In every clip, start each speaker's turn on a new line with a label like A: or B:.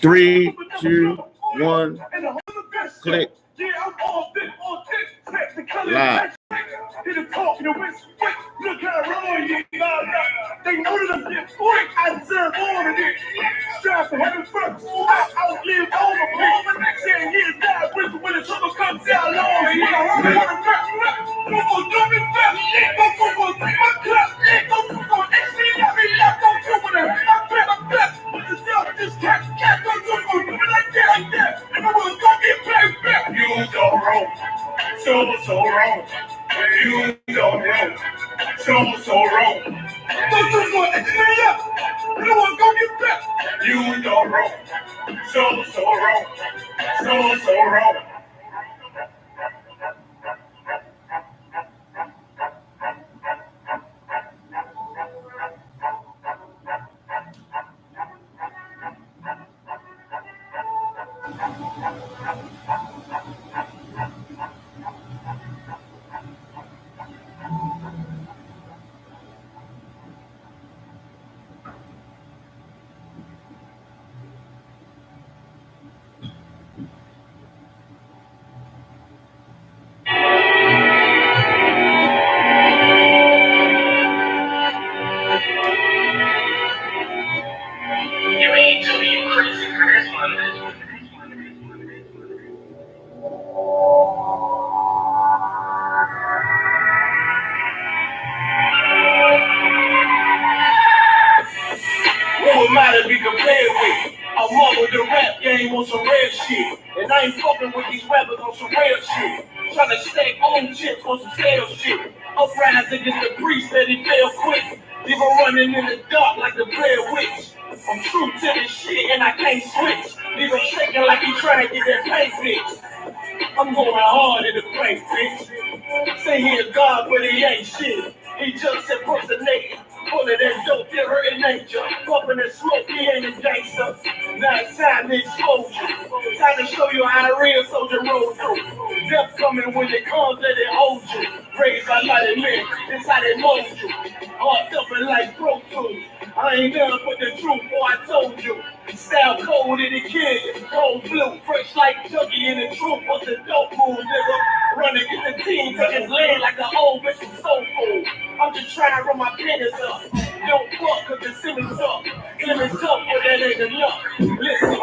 A: 3, 2, 1, click. Live.
B: Look how wrong you got. They know that I'm getting quick. I deserve all of this. Strive for heaven first. I outlive all of me. 10 years die with when the trouble comes down long. I'm gonna do me fast. I'm gonna take my clap. I'm gonna actually let me left on you when I hurt my back. But the stuff just can't do me like that. And I'm gonna go get paid back. You so wrong. So wrong. You don't know. So wrong. Don't you want to me up? You want to go get back? You don't wrong. So wrong. So wrong. You ain't too you crazy for this one. Who am I to be compared with? I'm on with the rap game on some real shit. And I ain't fucking with these rappers on some real shit. Trying to stack own chips on some stale shit. Uprise against the priest that he fell quick. Leave him running in the dark like the Blair Witch. I'm true to this shit and I can't switch. Leave him shaking like he trying to get that paint fixed. I'm going hard in the paint, bitch. Say he is God, but he ain't shit. He just impersonating. Full of that dope, you're hurting nature. Puffing and smoke, he ain't a gangster. Now it's time to expose you. Time to show you how a real soldier rolls through. Death coming when it comes, let it hold you. Raised by mighty men, it's how they mold you. Heart thumping like Pro Tools. I ain't done but the truth, boy, I told you. Style cold in the kid, cold blue, fresh like Chucky in the truth. What's the dope move, nigga? Running, get the team, take his leg like an old bitch from soul food. I'm just trying to run my penis up. Don't fuck, cause the ceiling's up. Ceiling's up, but that ain't enough. Listen,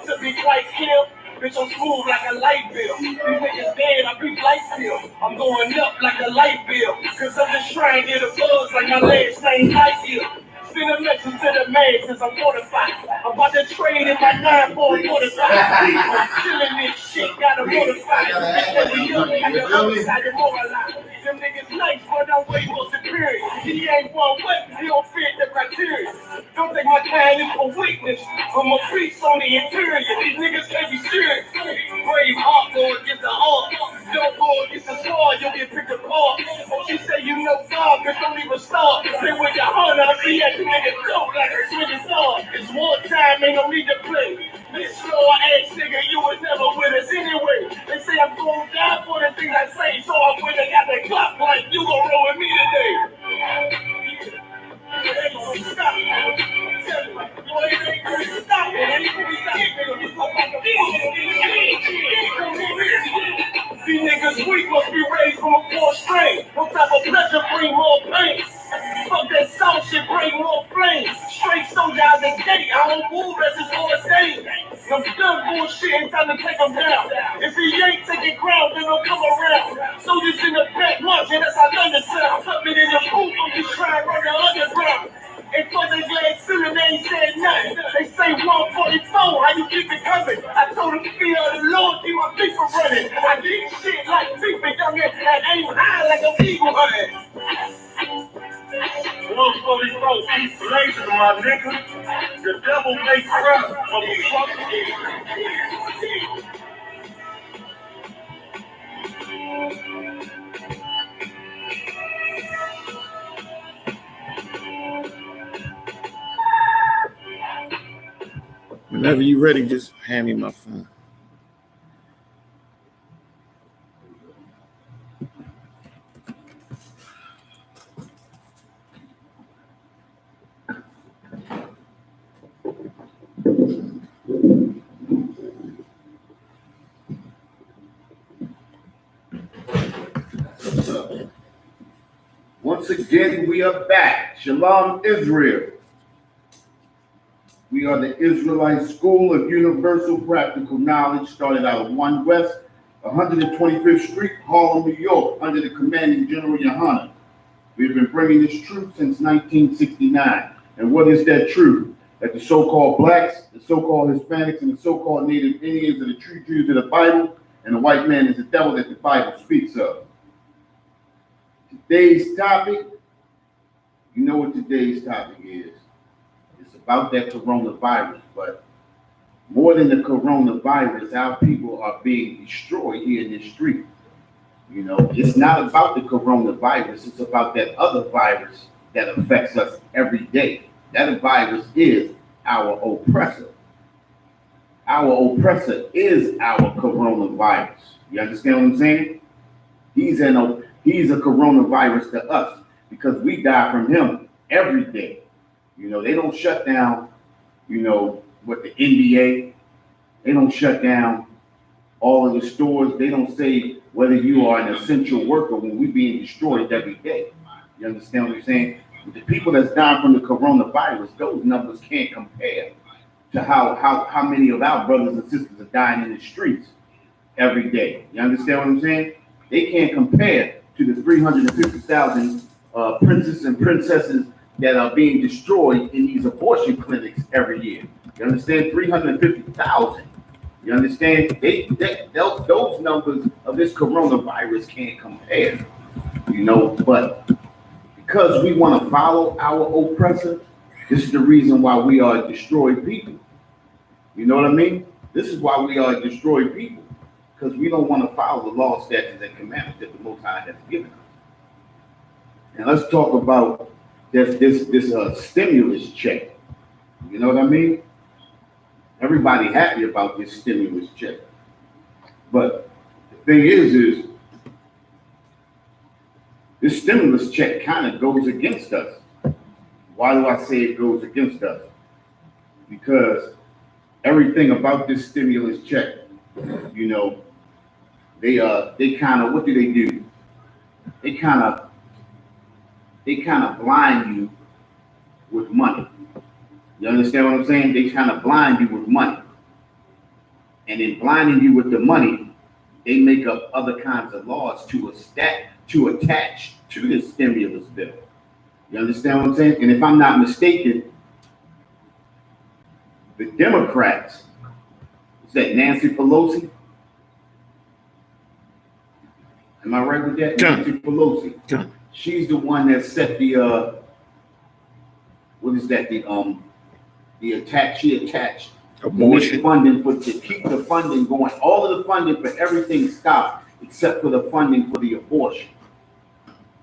B: to be quite skilled, bitch, I'm smooth like a light bill. These niggas dead, I be light still. I'm going up like a light bill. Cause I'm just trying to get a buzz like my legs ain't light here. Send a message to the man since I'm fortified. I'm about to trade in my 9 for a 45. I'm killing this shit, gotta mortify. Because we up like the other side of moralized. Them niggas nice, but I'm way more superior. He ain't one weapon, he don't fit the criteria. Don't take my kindness for weakness. I'm a beast on the interior. These niggas can't be serious. Brave heart go against the heart. Don't go against the sword, you'll get picked apart. Oh, she say you know God, but don't even start. Then with your heart, I'll be at you niggas dope like a swinging sword. It's wartime, ain't no need to play. This slow ass nigga, you was never with us anyway. They say I'm gonna die for the things I say, so I went and got the clock like you gon' roll with me today. It ain't gonna stop. Tell you, boy, it ain't gonna stop. It ain't gonna stop. These niggas weak must be raised from a poor strain. No type of pleasure bring more pain. Fuck that sound shit, bring more flame. Straight soldier out the gate, I don't move as it's ordained. I'm done bullshitting, time to take him down. If he ain't taking ground, then he'll come around. Soldiers in the back marching, that's how thunder sound. Something in the booth, I'm just trying to run the underground. And for they glad ceiling, they ain't said nothing. They say 144, how you keep it coming? I told them, fear of the Lord, keep my feet from running. I keep shit like FIFA, young and aim high like a eagle hunting. 144, keep blazing, my nigga. The devil makes rap, motherfucker.
A: Whenever you're ready, just hand me my phone.
C: Again, we are back. Shalom, Israel. We are the Israelite School of Universal Practical Knowledge, started out of 1 West, 125th Street, Harlem, New York, under the commanding General Yohana. We've been bringing this truth since 1969. And what is that truth? That the so-called blacks, the so-called Hispanics, and the so-called Native Indians are the true Jews of the Bible, and the white man is the devil that the Bible speaks of. Today's topic, you know what today's topic is. It's about that coronavirus, but more than the coronavirus, our people are being destroyed here in this street. You know, it's not about the coronavirus, it's about that other virus that affects us every day. That virus is our oppressor. Our oppressor is our coronavirus. You understand what I'm saying? He's a coronavirus to us because we die from him every day. You know, they don't shut down, you know, with the NBA. They don't shut down all of the stores. They don't say whether you are an essential worker when we're being destroyed every day. You understand what I'm saying? The people that's dying from the coronavirus, those numbers can't compare to how many of our brothers and sisters are dying in the streets every day. You understand what I'm saying? They can't compare to the 350,000 princes and princesses that are being destroyed in these abortion clinics every year. You understand? 350,000. You understand? Those numbers of this coronavirus can't compare. You know, but because we want to follow our oppressor, this is the reason why we are destroyed people. You know what I mean? This is why we are destroyed people, because we don't want to follow the law, statutes, and commandments that the Most High has given us. And let's talk about this stimulus check. You know what I mean? Everybody happy about this stimulus check. But the thing is this stimulus check kind of goes against us. Why do I say it goes against us? Because everything about this stimulus check, you know, they kind of, what do? They kind of blind you with money. You understand what I'm saying? They kind of blind you with money. And in blinding you with the money, they make up other kinds of laws to attach to the stimulus bill. You understand what I'm saying? And if I'm not mistaken, the Democrats, is that Nancy Pelosi? Am I right with that? Nancy Pelosi. She's the one that set the what is that? She attached abortion funding to keep the funding going. All of the funding for everything stopped except for the funding for the abortion.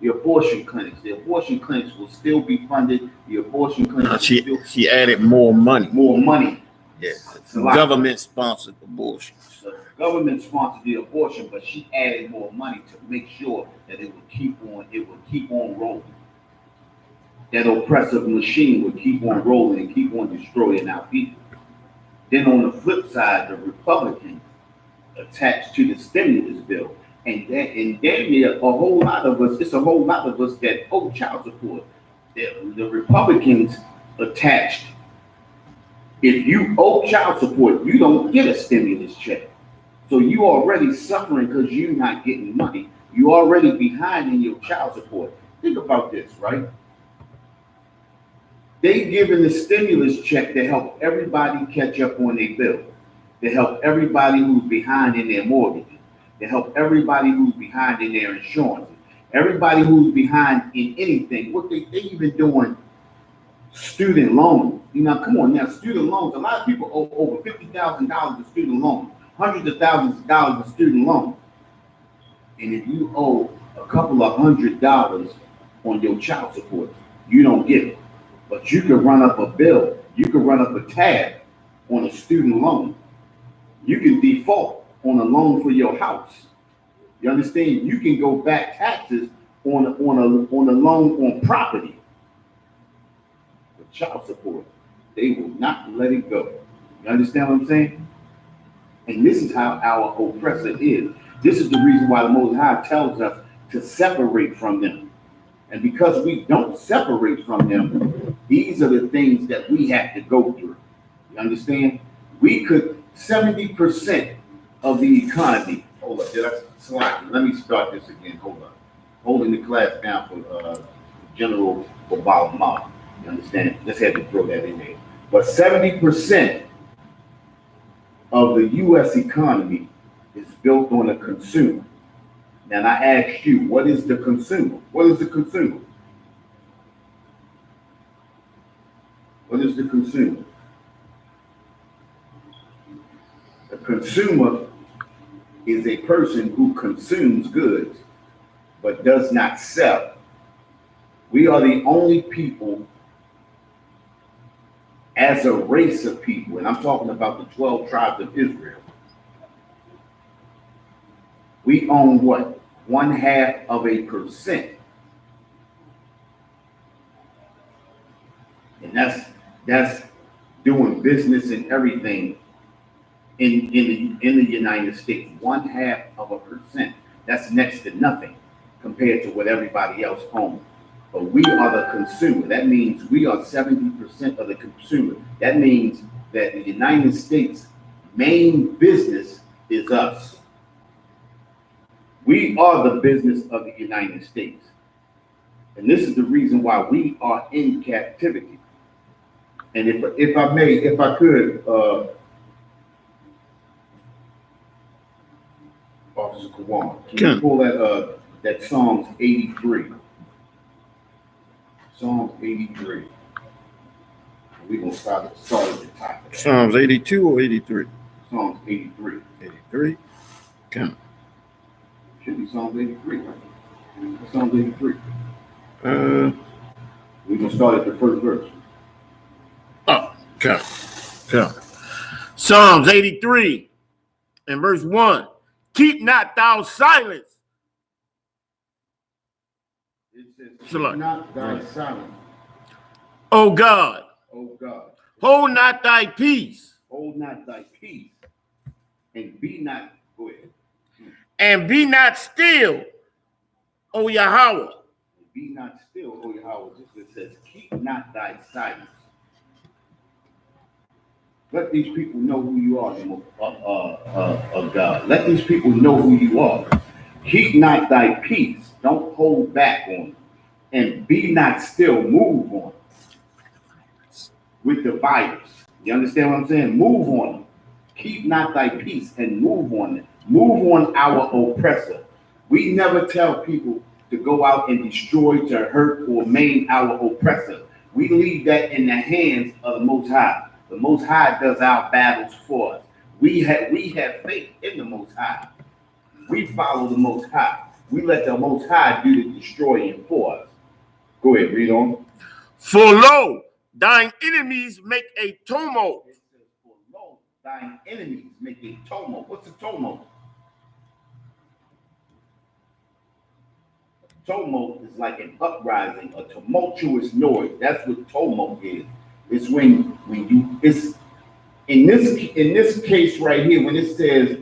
C: The abortion clinics. The abortion clinics will still be funded. The abortion clinics.
A: She added more money.
C: More money.
A: Yes. Government-sponsored abortion.
C: The government sponsored the abortion, but she added more money to make sure that it would keep on rolling. That oppressive machine would keep on rolling and keep on destroying our people. Then on the flip side, the Republicans attached to the stimulus bill. And damn near a whole lot of us that owe child support. The Republicans attached. If you owe child support, you don't get a stimulus check. So you already suffering because you're not getting money. You already behind in your child support. Think about this, right? They giving the stimulus check to help everybody catch up on their bill, to help everybody who's behind in their mortgages, to help everybody who's behind in their insurance, everybody who's behind in anything. What they even doing student loans. You know, come on now, student loans. A lot of people owe over $50,000 in student loans, hundreds of thousands of dollars in student loans. And if you owe a couple of $100 on your child support, you don't get it. But you can run up a bill, you can run up a tab on a student loan. You can default on a loan for your house. You understand? You can go back taxes on a loan on property. With child support, they will not let it go. You understand what I'm saying? And this is how our oppressor is. This is the reason why the Most High tells us to separate from them. And because we don't separate from them, these are the things that we have to go through. You understand? We could, 70% of the economy, hold up, did I slide? Let me start this again, hold up. Holding the class down for General Obama. You understand? Just had to throw that in there. But 70% of the U.S. economy is built on a consumer. Now, I asked you, what is the consumer? What is the consumer? What is the consumer? A consumer is a person who consumes goods but does not sell. We are the only people as a race of people, and I'm talking about the 12 tribes of Israel. We own what? 0.5%. And that's doing business and everything in the United States. 0.5%. That's next to nothing compared to what everybody else owns. But we are the consumer. That means we are 70% of the consumer. That means that the United States' main business is us. We are the business of the United States. And this is the reason why we are in captivity. And if I could, Officer Kawan, can you pull that Psalms 83? Psalms 83. We're going to start at the top of that.
A: Psalms 82 or 83?
C: Psalms 83.
A: 83. Come.
C: Should be Psalms 83, right? Psalms 83. We're going to start at the first verse.
A: Oh, come. Psalms 83 and verse 1. Keep not thou silence.
C: It says,
A: Select.
C: keep not thy silence,
A: O God.
C: O God.
A: Hold not thy peace.
C: Hold not thy peace, and be not, go ahead.
A: And be not still, O Yahweh.
C: Be not still, O Yahweh. It says, keep not thy silence. Let these people know who you are, God. Let these people know who you are. Keep not thy peace. Don't hold back on it. And be not still. Move on it. With the virus. You understand what I'm saying? Move on it. Keep not thy peace and move on it. Move on our oppressor. We never tell people to go out and destroy, to hurt, or maim our oppressor. We leave that in the hands of the Most High. The Most High does our battles for us. We have faith in the Most High. We follow the Most High. We let the Most High do the destroying for us. Go ahead, read on.
A: For lo, thine enemies make a tumult.
C: It says, for lo, thine enemies make a tumult. What's a tumult? Tumult is like an uprising, a tumultuous noise. That's what tumult is. It's when you, it's in this case right here, when it says,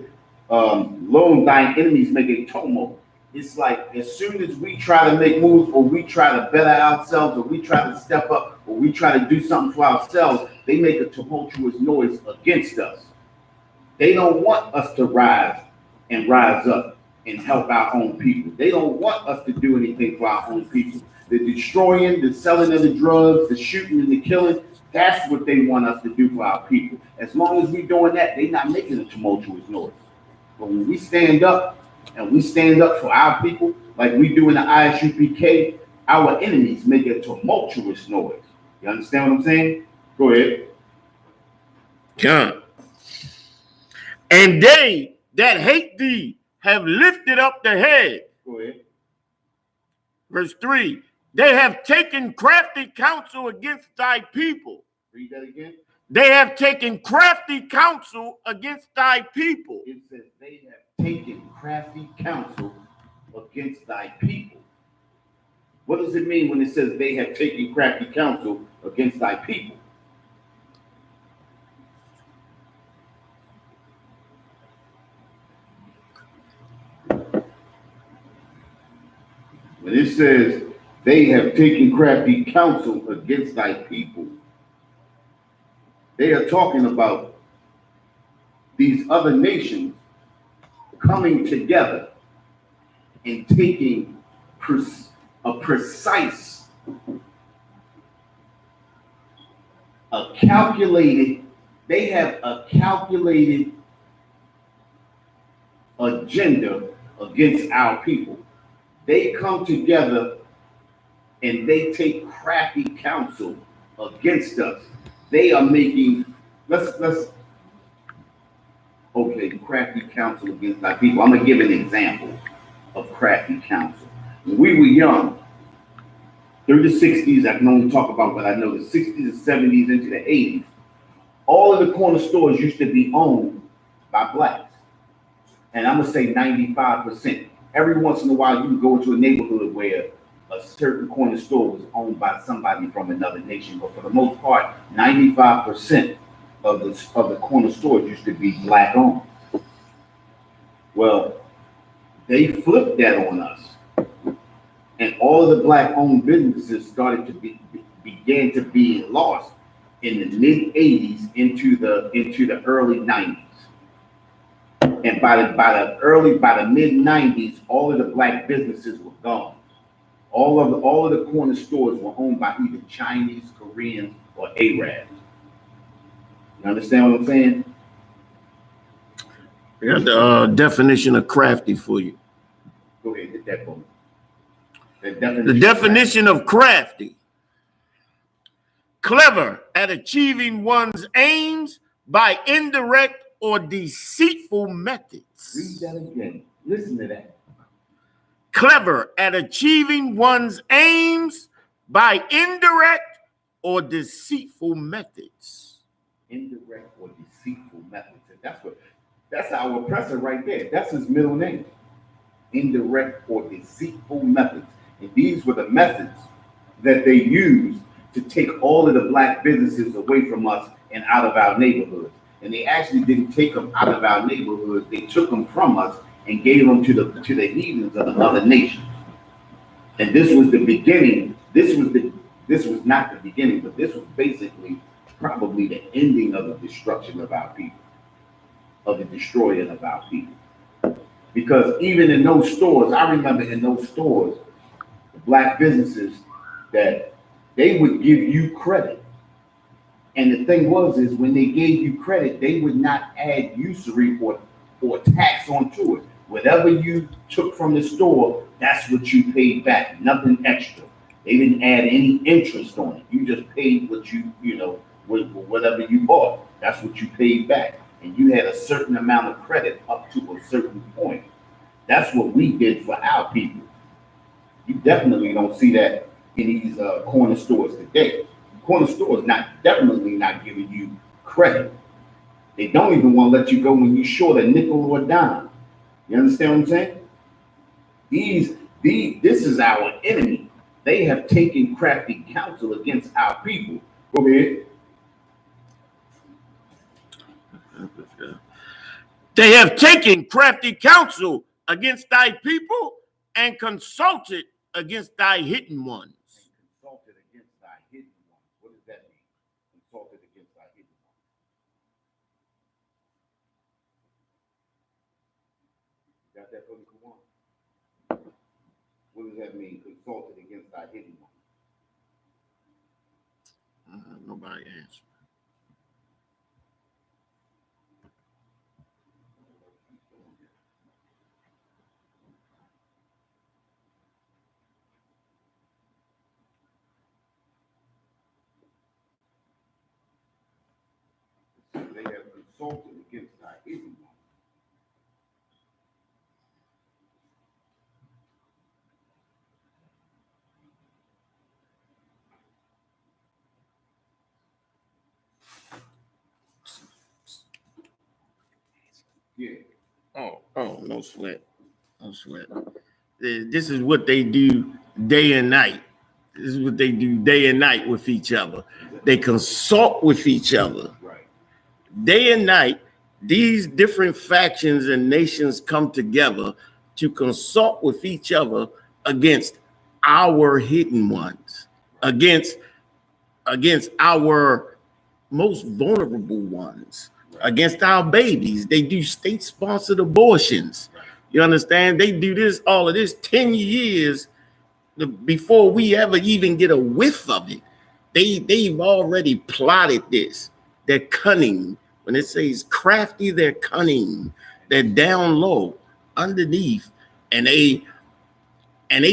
C: lo, thine enemies make a tumult, it's like as soon as we try to make moves, or we try to better ourselves, or we try to step up, or we try to do something for ourselves, they make a tumultuous noise against us. They don't want us to rise up and help our own people. They don't want us to do anything for our own people. The destroying, the selling of the drugs, the shooting and the killing, that's what they want us to do for our people. As long as we're doing that, they're not making a tumultuous noise. But when we stand up, and we stand up for our people, like we do in the Isupkbmore, our enemies make a tumultuous noise. You understand what I'm saying? Go ahead.
A: Come. And they that hate thee have lifted up the head.
C: Go ahead.
A: Verse 3. They have taken crafty counsel against thy people.
C: Read that again.
A: They have taken crafty counsel against thy people.
C: It says they have taken crafty counsel against thy people. What does it mean when it says they have taken crafty counsel against thy people? When it says They have taken crafty counsel against thy people. They are talking about these other nations coming together and taking a precise, they have a calculated agenda against our people. They come together and they take crafty counsel against us. They are making, crafty counsel against our people. I'm gonna give an example of crafty counsel. When we were young, through the 60s, I can only talk about what I know, the 60s and 70s into the 80s, all of the corner stores used to be owned by blacks. And I'm gonna say 95%. Every once in a while, you can go into a neighborhood where a certain corner store was owned by somebody from another nation, but for the most part, 95% of the corner stores used to be black owned. Well, they flipped that on us, and all of the black owned businesses started to began to be lost in the mid 80s into the early 90s. And by the mid 90s, all of the black businesses were gone. All of the corner stores were owned by either Chinese, Koreans, or Arabs. You understand what I'm saying?
A: I got the definition of crafty for you.
C: Go ahead, hit that for me.
A: The definition of crafty: clever at achieving one's aims by indirect or deceitful methods.
C: Read that again. Listen to that.
A: Clever at achieving one's aims by indirect or deceitful methods.
C: Indirect or deceitful methods. That's our oppressor right there. That's his middle name. Indirect or deceitful methods. And these were the methods that they used to take all of the black businesses away from us and out of our neighborhoods. And they actually didn't take them out of our neighborhoods. They took them from us and gave them to the heathens of the other nations. And this was the beginning. This was not the beginning, but this was basically probably the ending of the destruction of our people, of the destroying of our people. Because even in those stores, I remember in those stores, the black businesses, that they would give you credit. And the thing is when they gave you credit, they would not add usury or tax onto it. Whatever you took from the store, that's what you paid back, nothing extra. They didn't add any interest on it. You just paid what whatever you bought, that's what you paid back. And you had a certain amount of credit up to a certain point. That's what we did for our people. You definitely don't see that in these corner stores today. Corner stores definitely not giving you credit. They don't even want to let you go when you short a nickel or a dime. You understand what I'm saying? This is our enemy. They have taken crafty counsel against our people. Go ahead.
A: They have taken crafty counsel against thy people and consulted against thy hidden ones.
C: Consulted against thy hidden ones. What does that mean? Consulted against thy hidden ones. You got that from Kumar? What does that mean? Consulted against thy hidden ones.
A: Nobody answered.
C: They have consulted against thy hidden ones. Yeah.
A: Oh, no sweat. No sweat. This is what they do day and night. This is what they do day and night with each other. They consult with each other.
C: Right.
A: Day and night, these different factions and nations come together to consult with each other against our hidden ones, against our most vulnerable ones, against our babies. They do state-sponsored abortions. You understand? They do this, all of this 10 years before we ever even get a whiff of it. They've already plotted this. They're cunning. When it says crafty, they're cunning. They're down low, underneath, and they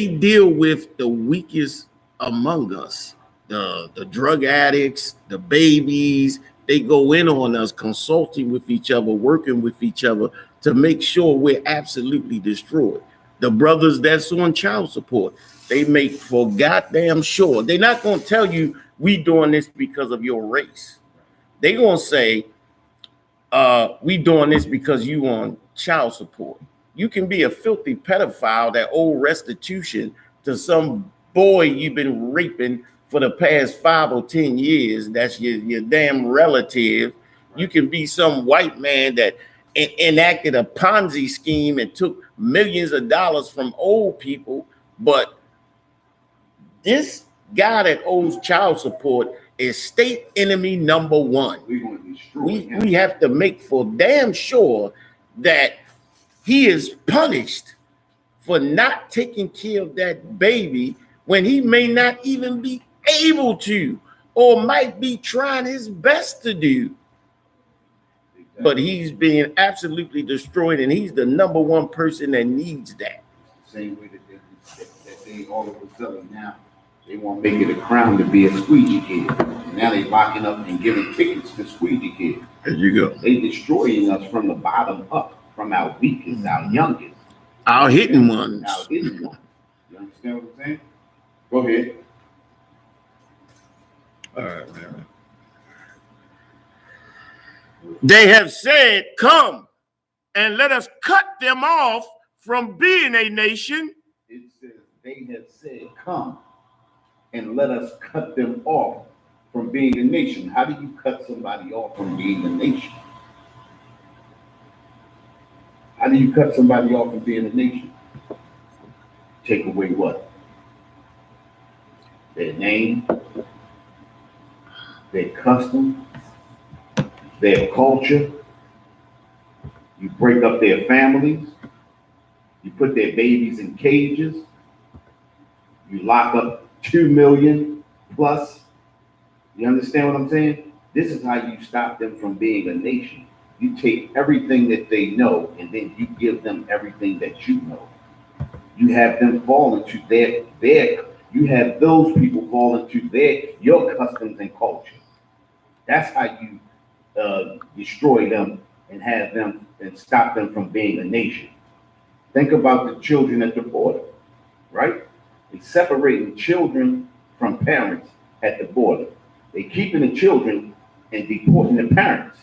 A: deal with the weakest among us, the drug addicts, the babies. They go in on us, consulting with each other, working with each other to make sure we're absolutely destroyed. The brothers that's on child support, they make for goddamn sure. They're not going to tell you we doing this because of your race. They're going to say, we doing this because you on child support. You can be a filthy pedophile that owe restitution to some boy you've been raping for the past 5 or 10 years. That's your damn relative. You can be some white man that enacted a Ponzi scheme and took millions of dollars from old people. But this guy that owes child support is state enemy number one. We have to make for damn sure that he is punished for not taking care of that baby when he may not even be able to, or might be trying his best to do. But he's being absolutely destroyed, and he's the number one person that needs that.
C: Same way that they all of a sudden now, they want to make it a crime to be a squeegee kid. And now they locking up and giving tickets to squeegee kids.
A: There you go.
C: They destroying us from the bottom up, from our weakest, our youngest.
A: Our hidden ones.
C: Our hidden ones. You understand what I'm saying? Go ahead.
A: All right, man. They have said, come and let us cut them off from being a nation.
C: It says, they have said, come and let us cut them off from being a nation. How do you cut somebody off from being a nation? How do you cut somebody off from being a nation? Take away what? Their name, their custom, their culture. You break up their families. You put their babies in cages. You lock up 2 million plus. You understand what I'm saying? This is how you stop them from being a nation. You take everything that they know and then you give them everything that you know. You have them fall into you have those people fall into your customs and culture. That's how you destroy them and have them and stop them from being a nation. Think about the children at the border, right? They separating children from parents at the border. They keeping the children and deporting the parents.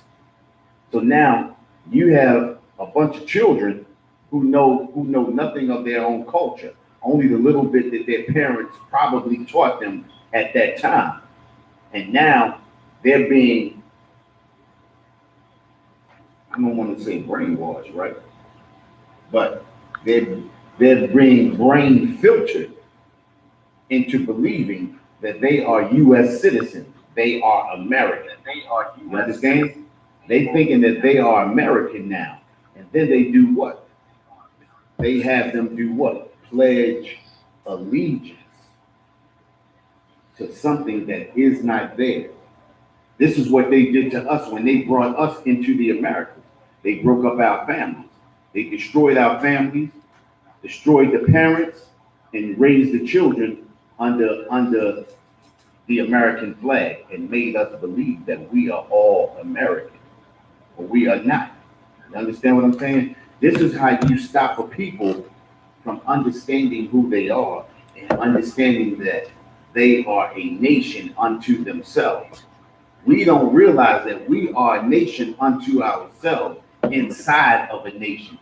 C: So now you have a bunch of children who know nothing of their own culture, only the little bit that their parents probably taught them at that time. And now they're being, I don't want to say brainwashed, right? But they're being brain filtered into believing that they are U.S. citizens. They are American. You understand? They thinking that they are American now. And then they do what? They have them do what? Pledge allegiance to something that is not there. This is what they did to us when they brought us into the Americas. They broke up our families. They destroyed our families, destroyed the parents, and raised the children under the American flag and made us believe that we are all American. But we are not. You understand what I'm saying? This is how you stop a people from understanding who they are and understanding that they are a nation unto themselves. We don't realize that we are a nation unto ourselves inside of a nation,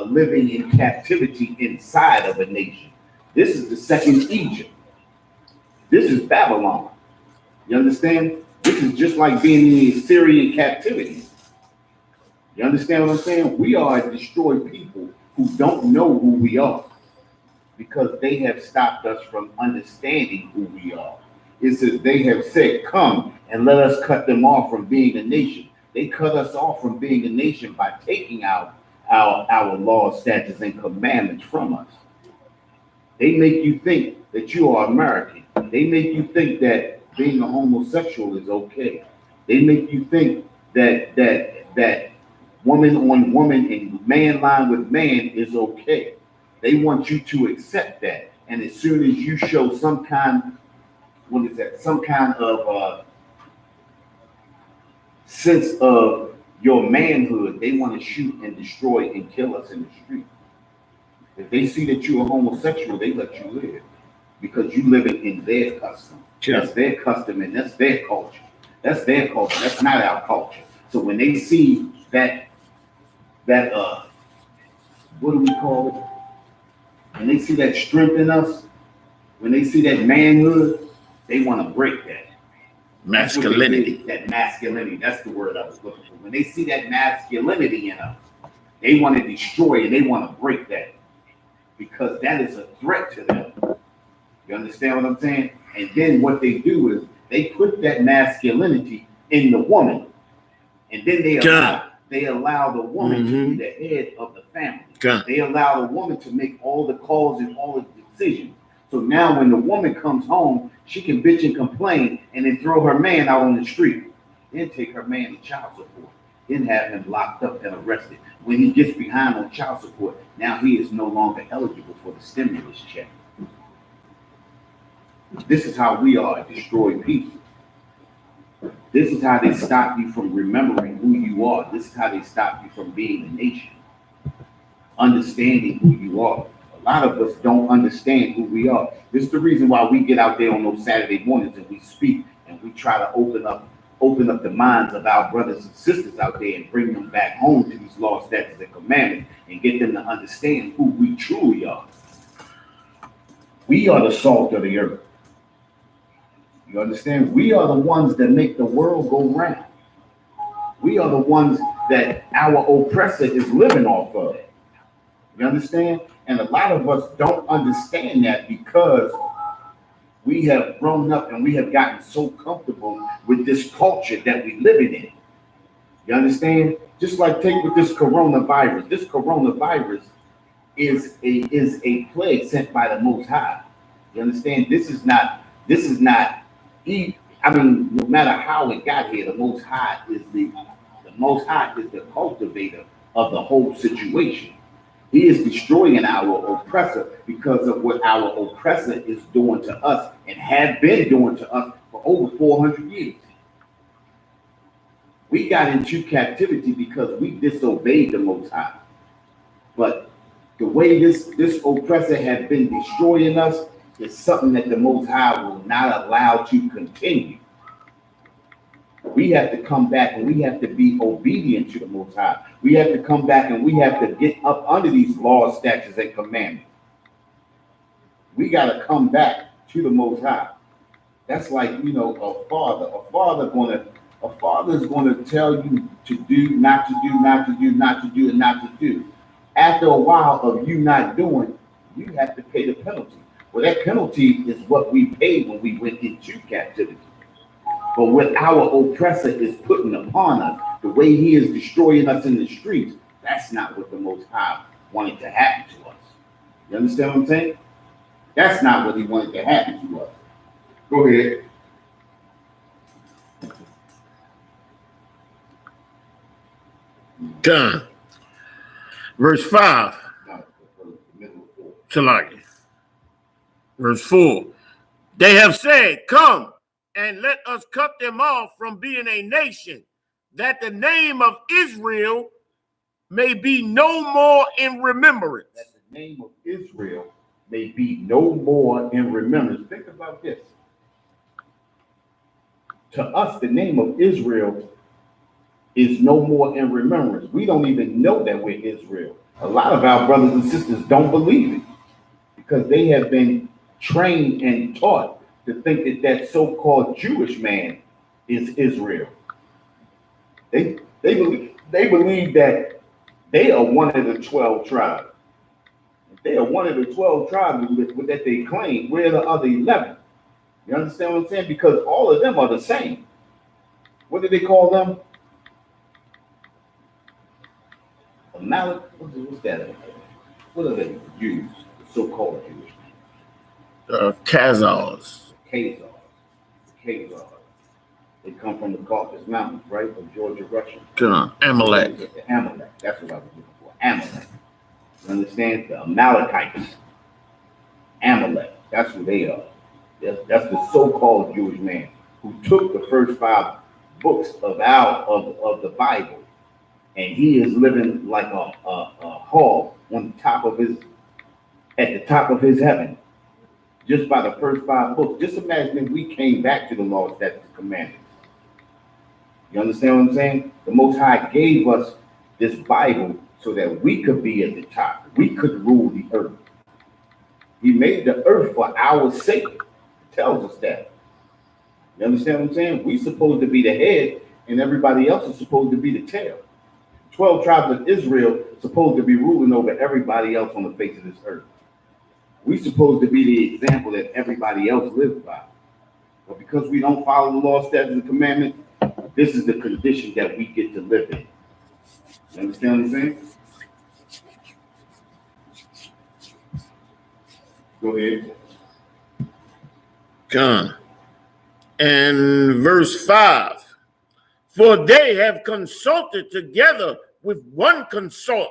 C: living in captivity inside of a nation. This is the second Egypt. This is Babylon. You understand? This is just like being in the Assyrian captivity. You understand what I'm saying? We are a destroyed people who don't know who we are because they have stopped us from understanding who we are. It says they have said, come and let us cut them off from being a nation. They cut us off from being a nation by taking out our laws, statutes, and commandments from us. They make you think that you are American. They make you think that being a homosexual is okay. They make you think that woman on woman and man line with man is okay. They want you to accept that. And as soon as you show some kind, some kind of sense of your manhood, they want to shoot and destroy and kill us in the street. If they see that you're a homosexual, they let you live because you live in their custom. Sure. That's their custom and that's their culture. That's their culture. That's not our culture. So when they see that what do we call it? When they see that strength in us, when they see that manhood, they want to break that.
A: Masculinity.
C: That masculinity. That's the word I was looking for. When they see that masculinity in us, they want to destroy and they want to break that because that is a threat to them. You understand what I'm saying? And then what they do is they put that masculinity in the woman, and then they allow the woman to be the head of the family. They allow the woman to make all the calls and all the decisions. So now when the woman comes home, she can bitch and complain and then throw her man out on the street. Then take her man to child support. Then have him locked up and arrested. When he gets behind on child support, now he is no longer eligible for the stimulus check. This is how we are destroyed people. This is how they stop you from remembering who you are. This is how they stop you from being a nation. Understanding who you are. A lot of us don't understand who we are. This is the reason why we get out there on those Saturday mornings and we speak and we try to open up the minds of our brothers and sisters out there and bring them back home to these laws, statutes, and commandments and get them to understand who we truly are. We are the salt of the earth. You understand? We are the ones that make the world go round. We are the ones that our oppressor is living off of. You understand? And a lot of us don't understand that because we have grown up and we have gotten so comfortable with this culture that we live in. You understand? Just like take with this coronavirus. This coronavirus is a plague sent by the Most High. You understand? This is not. No matter how it got here, the Most High is the cultivator of the whole situation. He is destroying our oppressor because of what our oppressor is doing to us and have been doing to us for over 400 years. We got into captivity because we disobeyed the Most High. But the way this oppressor has been destroying us is something that the Most High will not allow to continue. We have to come back and we have to be obedient to the Most High. We have to come back and we have to get up under these laws, statutes, and commandments. We got to come back to the Most High. That's like, a father. A father is going to tell you to do, not to do, not to do, not to do, and not to do. After a while of you not doing, you have to pay the penalty. Well, that penalty is what we paid when we went into captivity. But what our oppressor is putting upon us, the way he is destroying us in the streets, that's not what the Most High wanted to happen to us. You understand what I'm saying? That's not what he wanted to happen to us. Go ahead.
A: Done. Verse 5. Salaki. Verse 4. They have said, come and let us cut them off from being a nation, that the name of Israel may be no more in remembrance.
C: That the name of Israel may be no more in remembrance. Think about this. To us, the name of Israel is no more in remembrance. We don't even know that we're Israel. A lot of our brothers and sisters don't believe it because they have been trained and taught to think that so-called Jewish man is Israel. They believe that they are one of the 12 tribes. They are one of the 12 tribes that they claim. We're the other 11. You understand what I'm saying? Because all of them are the same. What do they call them? Amalek. What's that? What are they Jews? The so-called Jewish.
A: Khazars.
C: Khazars. They come from the Caucasus Mountains, right? Of Georgia, Russia.
A: Amalek.
C: The Amalek. That's what I was looking for. Amalek. You understand? The Amalekites. Amalek. That's who they are. That's the so-called Jewish man who took the first 5 books of the Bible, and he is living like a hog on the top of at the top of his heaven, just by the first 5 books. Just imagine if we came back to the law, statutes, and commandments. You understand what I'm saying? The Most High gave us this Bible so that we could be at the top. We could rule the earth. He made the earth for our sake. It tells us that. You understand what I'm saying? We're supposed to be the head, and everybody else is supposed to be the tail. 12 tribes of Israel supposed to be ruling over everybody else on the face of this earth. We're supposed to be the example that everybody else lives by. But because we don't follow the law, statutes, and commandments, this is the condition that we get to live in. You understand what I'm saying? Go ahead.
A: Come. And verse 5. For they have consulted together with one consent.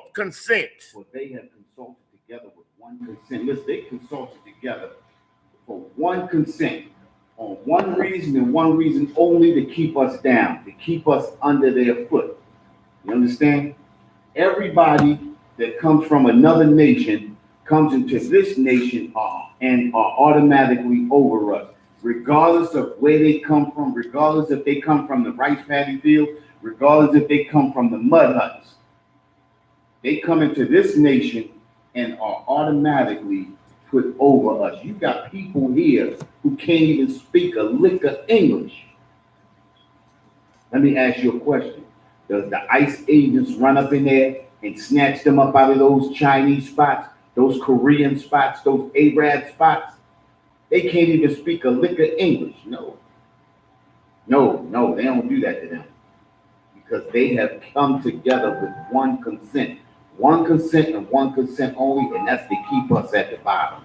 C: For they have consulted together with one consent. Listen, they consulted together for one consent on one reason and one reason only: to keep us down, to keep us under their foot. You understand? Everybody that comes from another nation comes into this nation and are automatically over us, regardless of where they come from, regardless if they come from the rice paddy field, regardless if they come from the mud huts. They come into this nation and are automatically put over us. You got people here who can't even speak a lick of English. Let me ask you a question. Does the ICE agents run up in there and snatch them up out of those Chinese spots, those Korean spots, those Arab spots? They can't even speak a lick of English. No, they don't do that to them, because they have come together with one consent and one consent only, and that's to keep us at the bottom.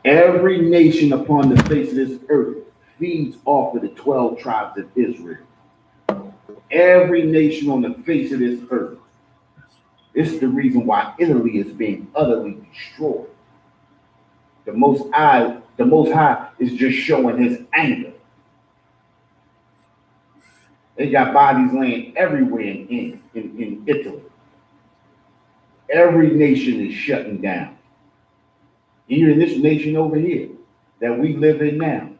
C: Every nation upon the face of this earth feeds off of the 12 tribes of Israel. Every nation on the face of this earth. This is the reason why Italy is being utterly destroyed. The Most High is just showing his anger. They got bodies laying everywhere in Italy. Every nation is shutting down. Even this nation over here that we live in now,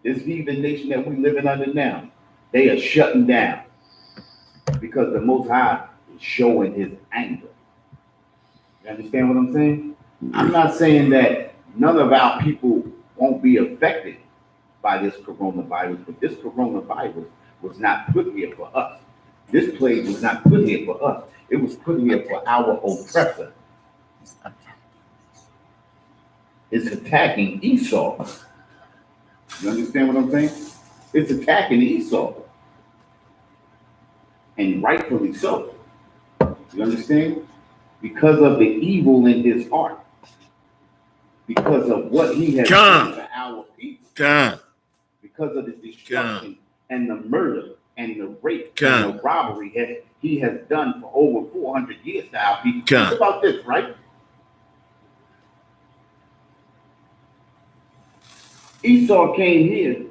C: this heathen nation that we living under now, they are shutting down because the Most High is showing his anger. You understand what I'm saying? I'm not saying that none of our people won't be affected by this coronavirus, but this coronavirus was not put here for us. This plague was not put here for us. It was put here for our oppressor. It's attacking Esau. You understand what I'm saying? It's attacking Esau. And rightfully so. You understand? Because of the evil in his heart. Because of what he has done to our people. Because of the destruction and the murder and the rape and the robbery he has done for over 400 years to our people. Think about this, right? Esau came here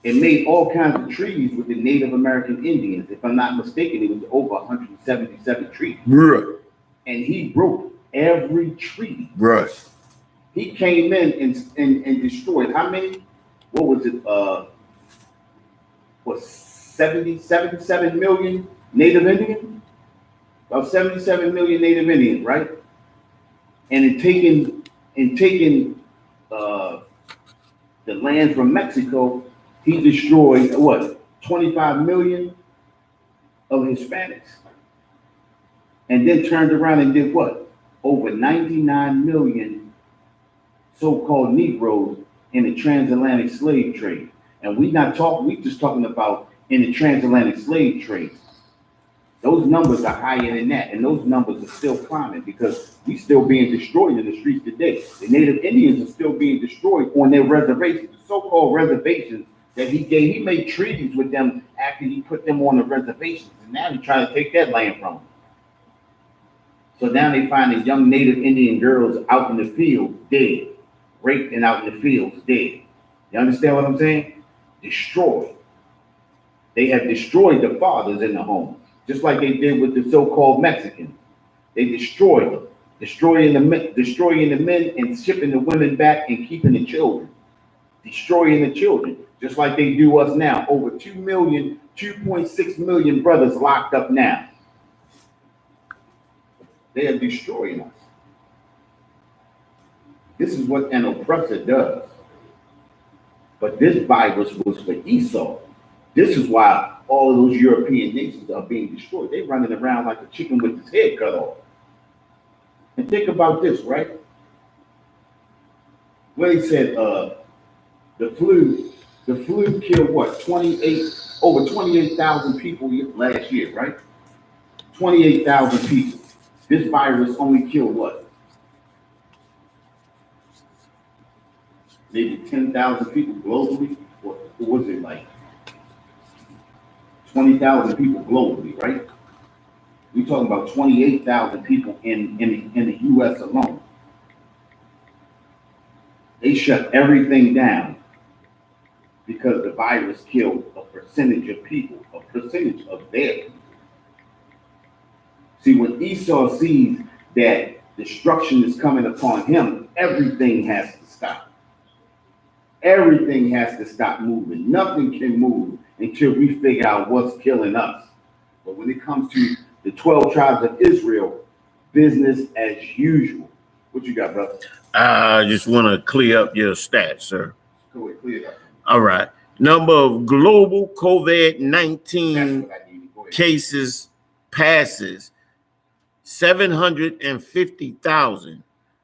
C: and made all kinds of treaties with the Native American Indians. If I'm not mistaken, it was over 177 treaties.
A: Right.
C: And he broke every treaty.
A: Right.
C: He came in and destroyed how many? What was it? For 77 million Native Indians? About 77 million Native Indians, right? And in taking the land from Mexico, he destroyed what? 25 million of Hispanics. And then turned around and did what? over 99 million so-called Negroes in the transatlantic slave trade. And we just talking about in the transatlantic slave trade. Those numbers are higher than that, and those numbers are still climbing because we still being destroyed in the streets today. The Native Indians are still being destroyed on their reservations, the so-called reservations that he gave. He made treaties with them after he put them on the reservations, and now he's trying to take that land from them. So now they find the young Native Indian girls out in the fields dead, raped and out in the fields dead. You understand what I'm saying? Destroyed. They have destroyed the fathers in the home, just like they did with the so-called Mexicans. They destroyed them, destroying the men and shipping the women back and keeping the children, destroying the children, just like they do us now. Over 2.6 million brothers locked up now. They are destroying us. This is what an oppressor does. But this virus was for Esau. This is why all of those European nations are being destroyed. They're running around like a chicken with its head cut off. And think about this, right? When he said the flu killed what? Over 28,000 people last year, right? 28,000 people. This virus only killed what? Maybe 10,000 people globally? What was it like? 20,000 people globally, right? We're talking about 28,000 people in the U.S. alone. They shut everything down because the virus killed a percentage of people, a percentage of their people. See, when Esau sees that destruction is coming upon him, everything has to stop. Everything has to stop moving. Nothing can move until we figure out what's killing us. But when it comes to the 12 tribes of Israel, business as usual. What you got, brother?
A: I just want to clear up your stats, sir.
C: Go ahead, clear it up.
A: All right. Number of global COVID-19 cases passes 750,000.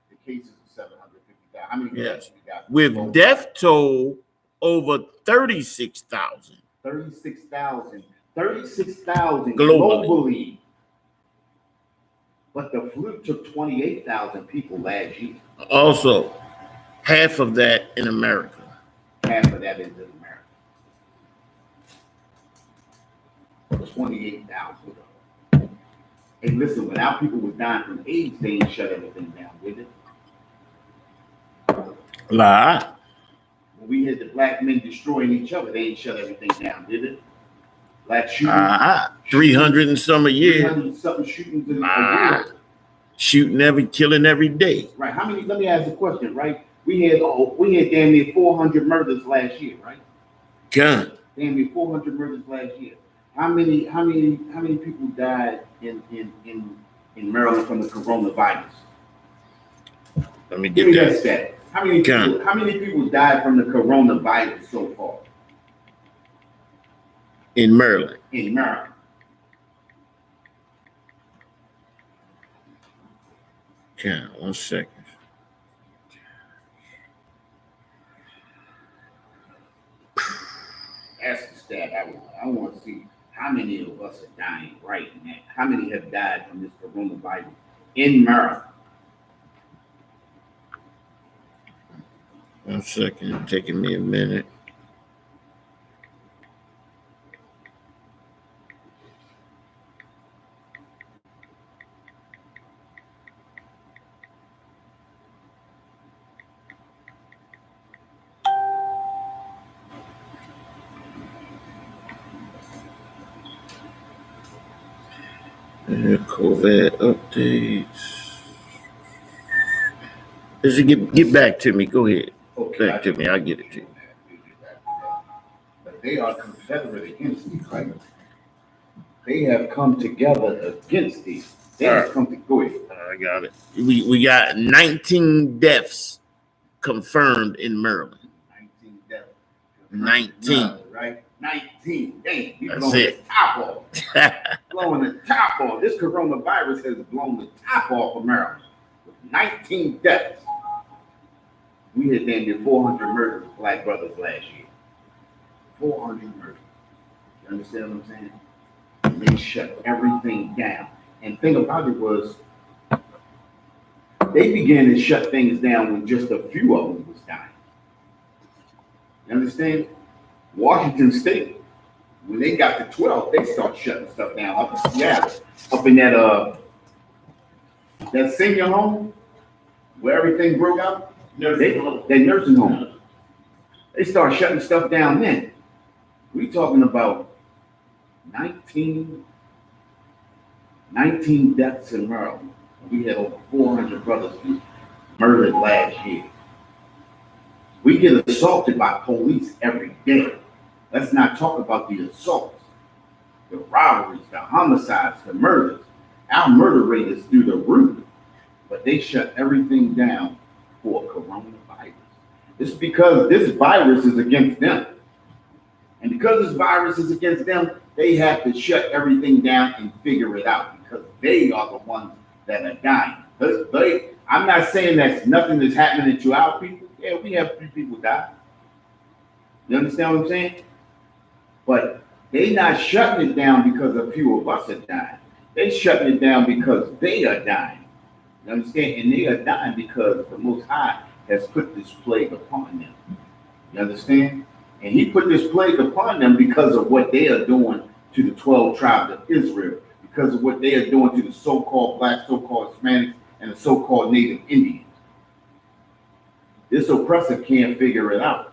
C: The cases are 750,000. How many
A: Yes.
C: we got?
A: With death toll over 36,000.
C: 36,000 globally.
A: Globally.
C: But the flu took 28,000 people last year.
A: Also, half of that in America.
C: Half of that is in America. 28,000. Hey, listen, when our people were dying from AIDS, they ain't shut everything down, did it?
A: Lie.
C: When we had the black men destroying each other, they ain't shut everything down, did it? Black shootings.
A: 300 and some a year.
C: 300 something shootings a year.
A: Killing every day.
C: Right. How many? Let me ask a question. Right. We had damn near 400 murders last year. Right.
A: Gun.
C: Damn near 400 murders last year. How many people died in Maryland from the coronavirus?
A: Let me get that.
C: Stat. How many people died from the coronavirus so far?
A: In Maryland.
C: In Maryland.
A: Okay, 1 second.
C: That's the stat I want to see. How many of us are dying right now? How many have died from this coronavirus in Maryland?
A: 1 second, taking me a minute. COVID updates. As you get back to me, go ahead.
C: Okay,
A: Back to me, I'll get it to you.
C: But they are confederate against these, right? They have come together against these. They have come to go ahead.
A: I got it. We got 19 deaths confirmed in Maryland.
C: 19 deaths.
A: 19.
C: Right? 19. Dang, you
A: That's
C: blowing
A: it.
C: the top off. Blowing the top off. This coronavirus has blown the top off of Maryland. 19 deaths. We had damn near 400 murders of black brothers last year. 400 murders. You understand what I'm saying? And they shut everything down. And the thing about it was, they began to shut things down when just a few of them was dying. You understand? Washington State, when they got to 12, they start shutting stuff down up in Seattle, up in that senior home where everything broke out. That nursing home. They start shutting stuff down then. We talking about 19 deaths in Maryland. We had over 400 brothers murdered last year. We get assaulted by police every day. Let's not talk about the assaults, the robberies, the homicides, the murders. Our murder rate is through the roof, but they shut everything down for coronavirus. It's because this virus is against them. And because this virus is against them, they have to shut everything down and figure it out because they are the ones that are dying. I'm not saying that nothing is happening to our people. Yeah, we have 3 people die. You understand what I'm saying? But they not shutting it down because a few of us are dying. They shutting it down because they are dying. You understand? And they are dying because the Most High has put this plague upon them. You understand? And he put this plague upon them because of what they are doing to the 12 tribes of Israel, because of what they are doing to the so-called black, so-called Hispanics, and the so-called Native Indians. This oppressor can't figure it out.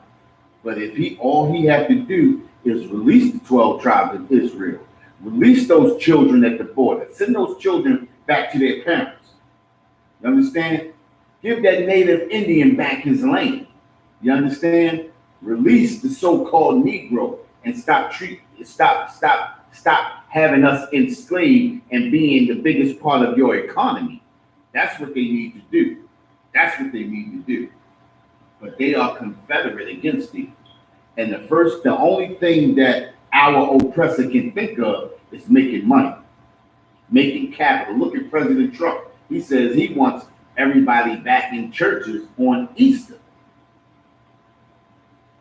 C: But if all he had to do is release the 12 tribes of Israel, release those children at the border, send those children back to their parents. You understand? Give that Native Indian back his land. You understand? Release the so-called Negro and stop having us enslaved and being the biggest part of your economy. That's what they need to do. That's what they need to do. But they are confederate against it. And the only thing that our oppressor can think of is making money, making capital. Look at President Trump. He says he wants everybody back in churches on Easter.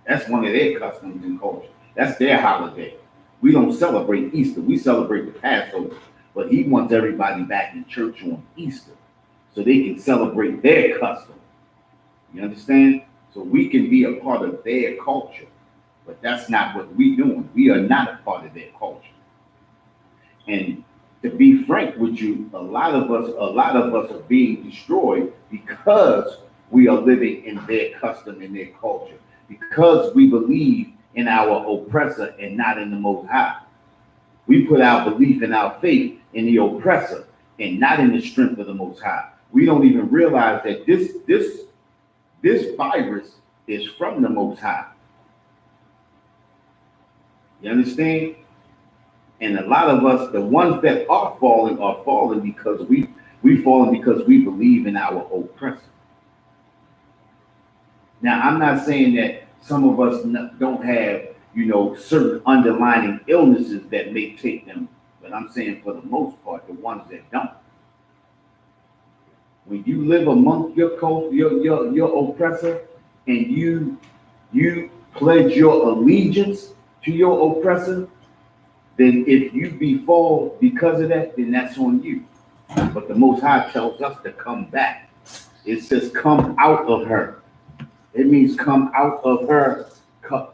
C: That's one of their customs and culture. That's their holiday. We don't celebrate Easter. We celebrate the Passover. But he wants everybody back in church on Easter so they can celebrate their custom. You understand? So we can be a part of their culture. But that's not what we're doing. We are not a part of their culture. And to be frank with you, a lot of us are being destroyed because we are living in their custom and their culture. Because we believe in our oppressor and not in the Most High. We put our belief and our faith in the oppressor and not in the strength of the Most High. We don't even realize that this virus is from the Most High. You understand? And a lot of us, the ones that are falling because we fallen because we believe in our oppressor. Now, I'm not saying that some of us don't have, certain underlying illnesses that may take them, but I'm saying for the most part, the ones that don't. When you live among your oppressor, and you pledge your allegiance to your oppressor, then if you befall because of that, then that's on you. But the Most High tells us to come back. It says come out of her. It means come out of her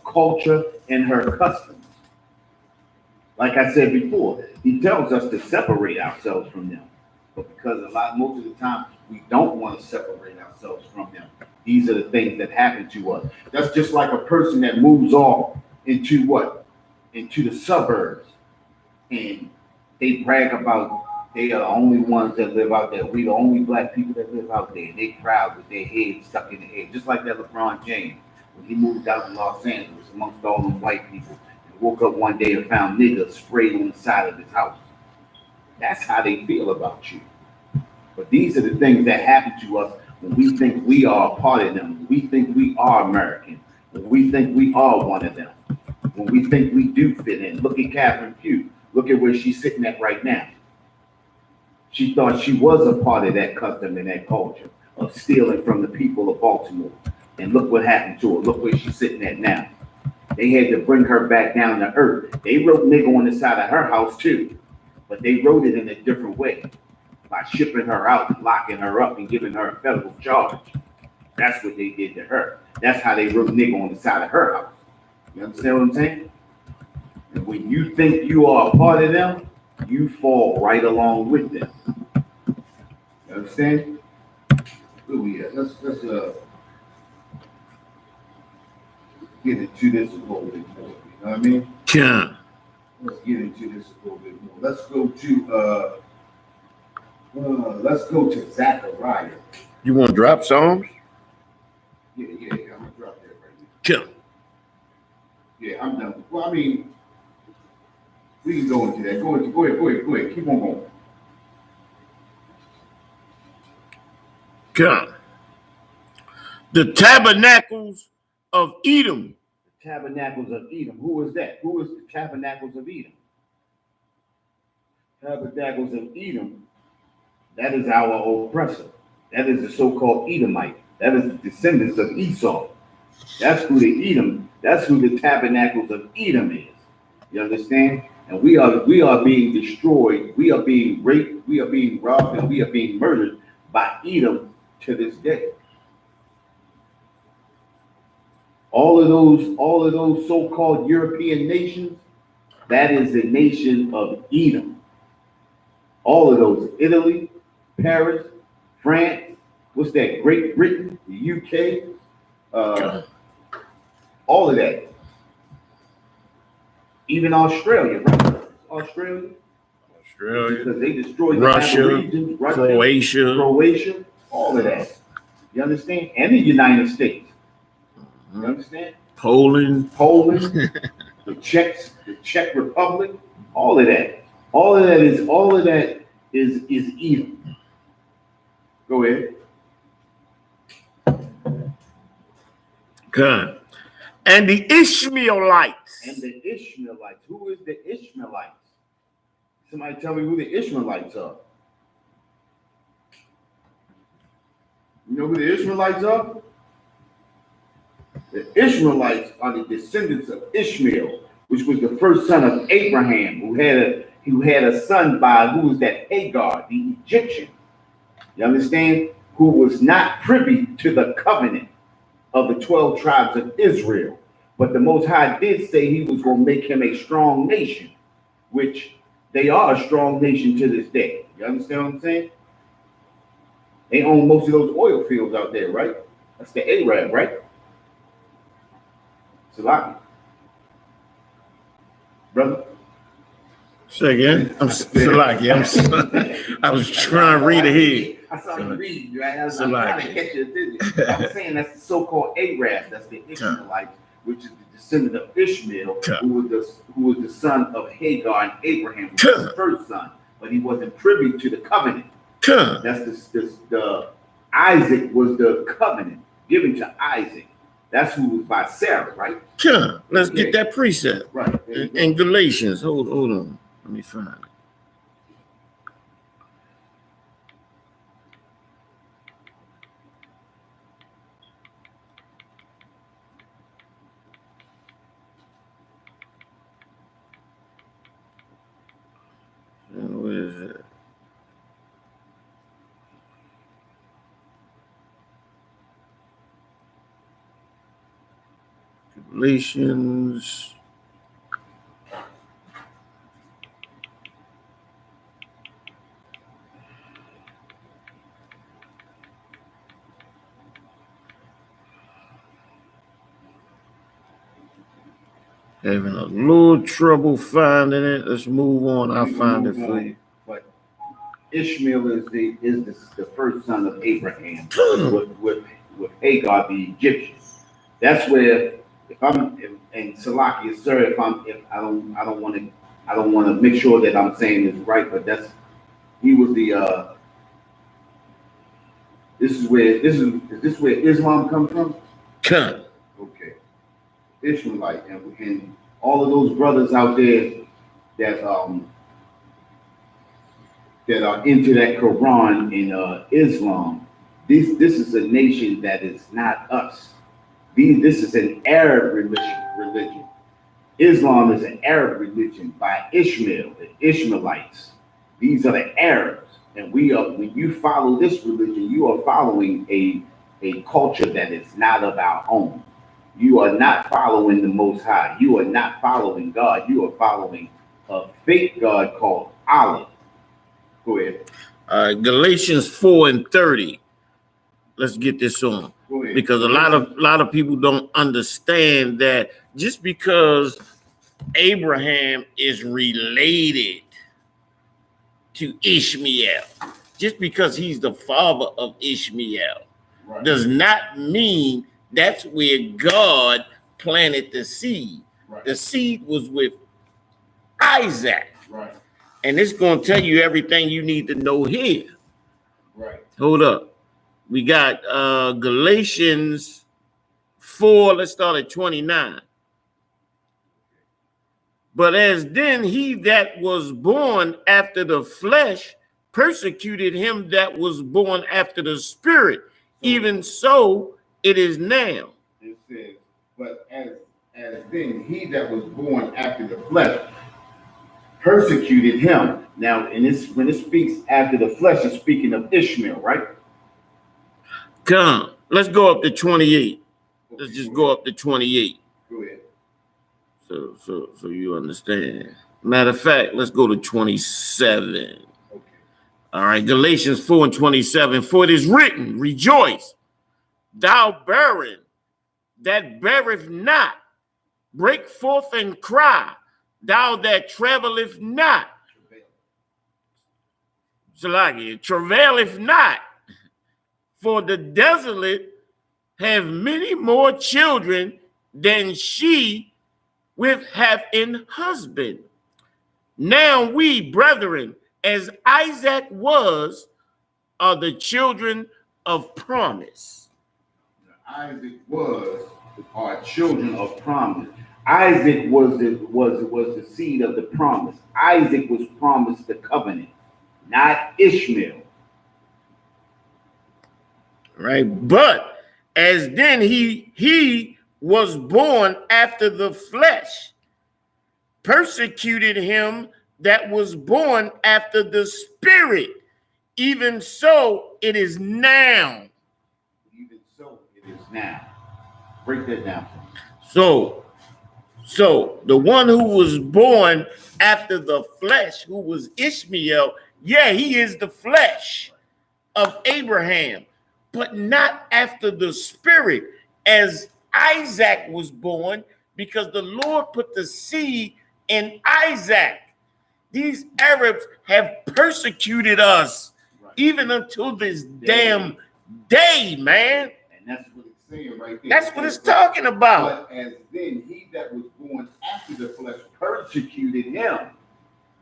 C: culture and her customs. Like I said before, he tells us to separate ourselves from them. But because most of the time, we don't want to separate ourselves from them. These are the things that happen to us. That's just like a person that moves off into what? Into the suburbs. And they brag about they are the only ones that live out there. We the only black people that live out there. And they proud with their heads stuck in the air. Just like that LeBron James. When he moved out to Los Angeles amongst all them white people. And woke up one day and found niggas sprayed on the side of his house. That's how they feel about you. But these are the things that happen to us when we think we are a part of them. When we think we are American. When we think we are one of them. When we think we do fit in. Look at Catherine Pugh. Look at where she's sitting at right now. She thought she was a part of that custom and that culture of stealing from the people of Baltimore. And look what happened to her. Look where she's sitting at now. They had to bring her back down to earth. They wrote nigga on the side of her house too, but they wrote it in a different way by shipping her out, locking her up, and giving her a federal charge. That's what they did to her. That's how they wrote nigga on the side of her house. You understand what I'm saying? And when you think you are a part of them, you fall right along with them. You understand? Where we at? Let's get into this a little bit more. You know what I mean?
A: Yeah.
C: Let's get into this a little bit more. Let's go to Zechariah.
A: You want to drop Psalms?
C: Yeah. I'm gonna drop that right now. Yeah, I'm done. Well, I mean, we can go into that. Go ahead. Keep on going.
A: Come. The tabernacles of Edom.
C: The tabernacles of Edom. Who is that? Who is the tabernacles of Edom? Tabernacles of Edom. That is our oppressor. That is the so-called Edomite. That is the descendants of Esau. That's who the Edom. That's who the tabernacles of Edom is. You understand? And we are being destroyed. We are being raped. We are being robbed, and we are being murdered by Edom to this day. All of those so-called European nations, that is the nation of Edom. All of those, Italy, Paris, France, what's that? Great Britain, the UK, all of that. Even Australia, right? Australia, because they destroyed
A: Russia,
C: the regions,
A: Croatia,
C: all of that. You understand? And the United States. You understand?
A: Poland,
C: the Czech Republic, all of that. All of that is Edom. Go ahead.
A: Good. And the Ishmaelites.
C: Who is the Ishmaelites? Somebody tell me who the Ishmaelites are. You know who the Ishmaelites are? The Ishmaelites are the descendants of Ishmael, which was the first son of Abraham, who had a son by who was that Hagar, the Egyptian. You understand? Who was not privy to the covenant of the 12 tribes of Israel. But the Most High did say he was going to make him a strong nation, which they are a strong nation to this day. You understand what I'm saying? They own most of those oil fields out there, right? That's the Arab, right? Salaki. Brother?
A: Say again? I'm Salaki. I was trying to read ahead.
C: I saw you read, right? I'm trying to catch your attention. I'm saying that's the so-called Arab. That's the Ishmaelites, which is the descendant of Ishmael, who was the son of Hagar and Abraham, who was the first son, but he wasn't privy to the covenant. That's the Isaac was the covenant given to Isaac. That's who was by Sarah, right?
A: Let's get that precept.
C: Right.
A: In Galatians. Hold on. Let me find it. Where is it? Galatians. Having a little trouble finding it. Let's move on. I'll find it for you.
C: But Ishmael is the first son of Abraham with Hagar the Egyptian. That's where and Salakia, sir, I don't want to make sure that I'm saying this right, but he was the is this where Islam comes from? Okay. Ishmaelite and all of those brothers out there that that are into that Quran in Islam. This is a nation that is not us. This is an Arab religion. Islam is an Arab religion by Ishmael, the Ishmaelites. These are the Arabs. And when you follow this religion, you are following a culture that is not of our own. You are not following the Most High. You are not following God. You are following a fake God called Allah. Go ahead.
A: Galatians 4:30. Let's get this on, because a lot of people don't understand that just because Abraham is related to Ishmael, just because he's the father of Ishmael, right, does not mean that's where God planted the seed. Right. The seed was with Isaac. Right. And it's going to tell you everything you need to know here. Right. Hold up. We got Galatians 4. Let's start at 29. But as then he that was born after the flesh persecuted him that was born after the spirit, even so it is now.
C: It says, but as then he that was born after the flesh persecuted him. Now, when it speaks after the flesh, it's speaking of Ishmael, right?
A: Come, let's go up to 28. Okay, let's just go up to 28.
C: Go ahead.
A: So you understand. Matter of fact, let's go to 27. Okay. All right, Galatians 4:27. For it is written, rejoice, thou barren that beareth not, break forth and cry, thou that traveleth not. Travaileth not, for the desolate have many more children than she with hath an husband. Now we, brethren, as Isaac was, are the children of promise.
C: Isaac are children of promise. Isaac was the seed of the promise. Isaac was promised the covenant, not Ishmael.
A: Right, but as then he was born after the flesh, persecuted him that was born after the spirit, even so it is now.
C: Even so it is now. Break that down.
A: So the one who was born after the flesh, who was Ishmael, yeah, he is the flesh of Abraham, but not after the spirit, as Isaac was born, because the Lord put the seed in Isaac. These Arabs have persecuted us, right, even until this damn day, man.
C: And that's what it's saying right there.
A: That's what it's talking about.
C: But as then he that was born after the flesh persecuted him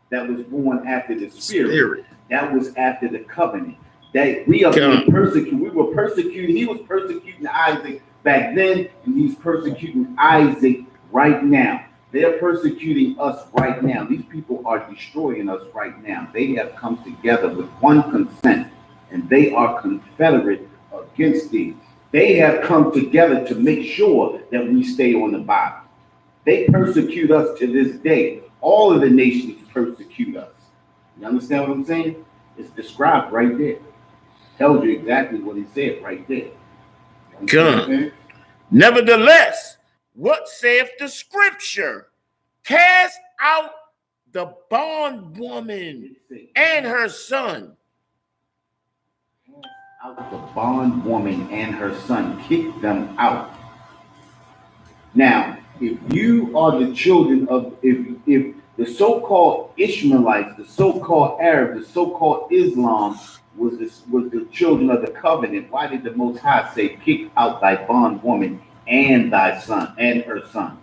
C: that was born after the spirit. That was after the covenant. That we are being persecuted. We were persecuted. He was persecuting Isaac back then, and he's persecuting Isaac right now. They're persecuting us right now. These people are destroying us right now. They have come together with one consent, and they are confederate against thee. They have come together to make sure that we stay on the bottom. They persecute us to this day. All of the nations persecute us. You understand what I'm saying? It's described right there. Tells you exactly what he said right there.
A: Nevertheless, what saith the scripture? Cast out the bondwoman and her son.
C: Cast out the bondwoman and her son. Kick them out. Now, if you are the children of, if the so-called Ishmaelites, the so-called Arabs, the so-called Islam was the children of the covenant, why did the Most High say, kick out thy bondwoman and thy son and her son?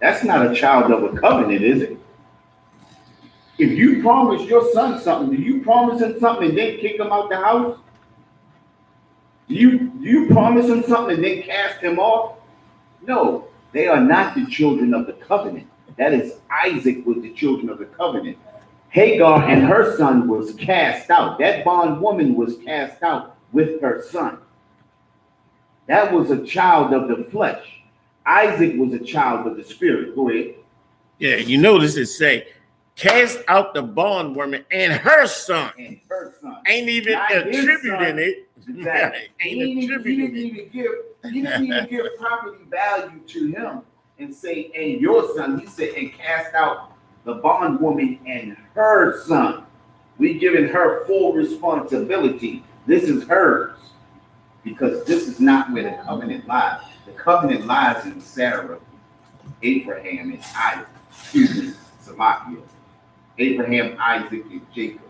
C: That's not a child of a covenant, is it? If you promise your son something, do you promise him something and then kick him out the house? Do you promise him something and then cast him off? No, they are not the children of the covenant. That is, Isaac was the children of the covenant. Hagar and her son was cast out. That bondwoman was cast out with her son. That was a child of the flesh. Isaac was a child of the spirit. Go ahead.
A: Yeah, you notice it say, cast out the bondwoman and her son.
C: And her son.
A: Ain't even
C: Not his
A: attributing
C: son.
A: it.
C: Exactly.
A: Ain't
C: He
A: attributing
C: didn't
A: it.
C: even give property value to him and say, and your son. He said, and cast out the bondwoman and her son. We giving her full responsibility. This is hers. Because this is not where the covenant lies. The covenant lies in Sarah, Abraham, and Isaac. Excuse me, Salakia. Abraham, Isaac, and Jacob.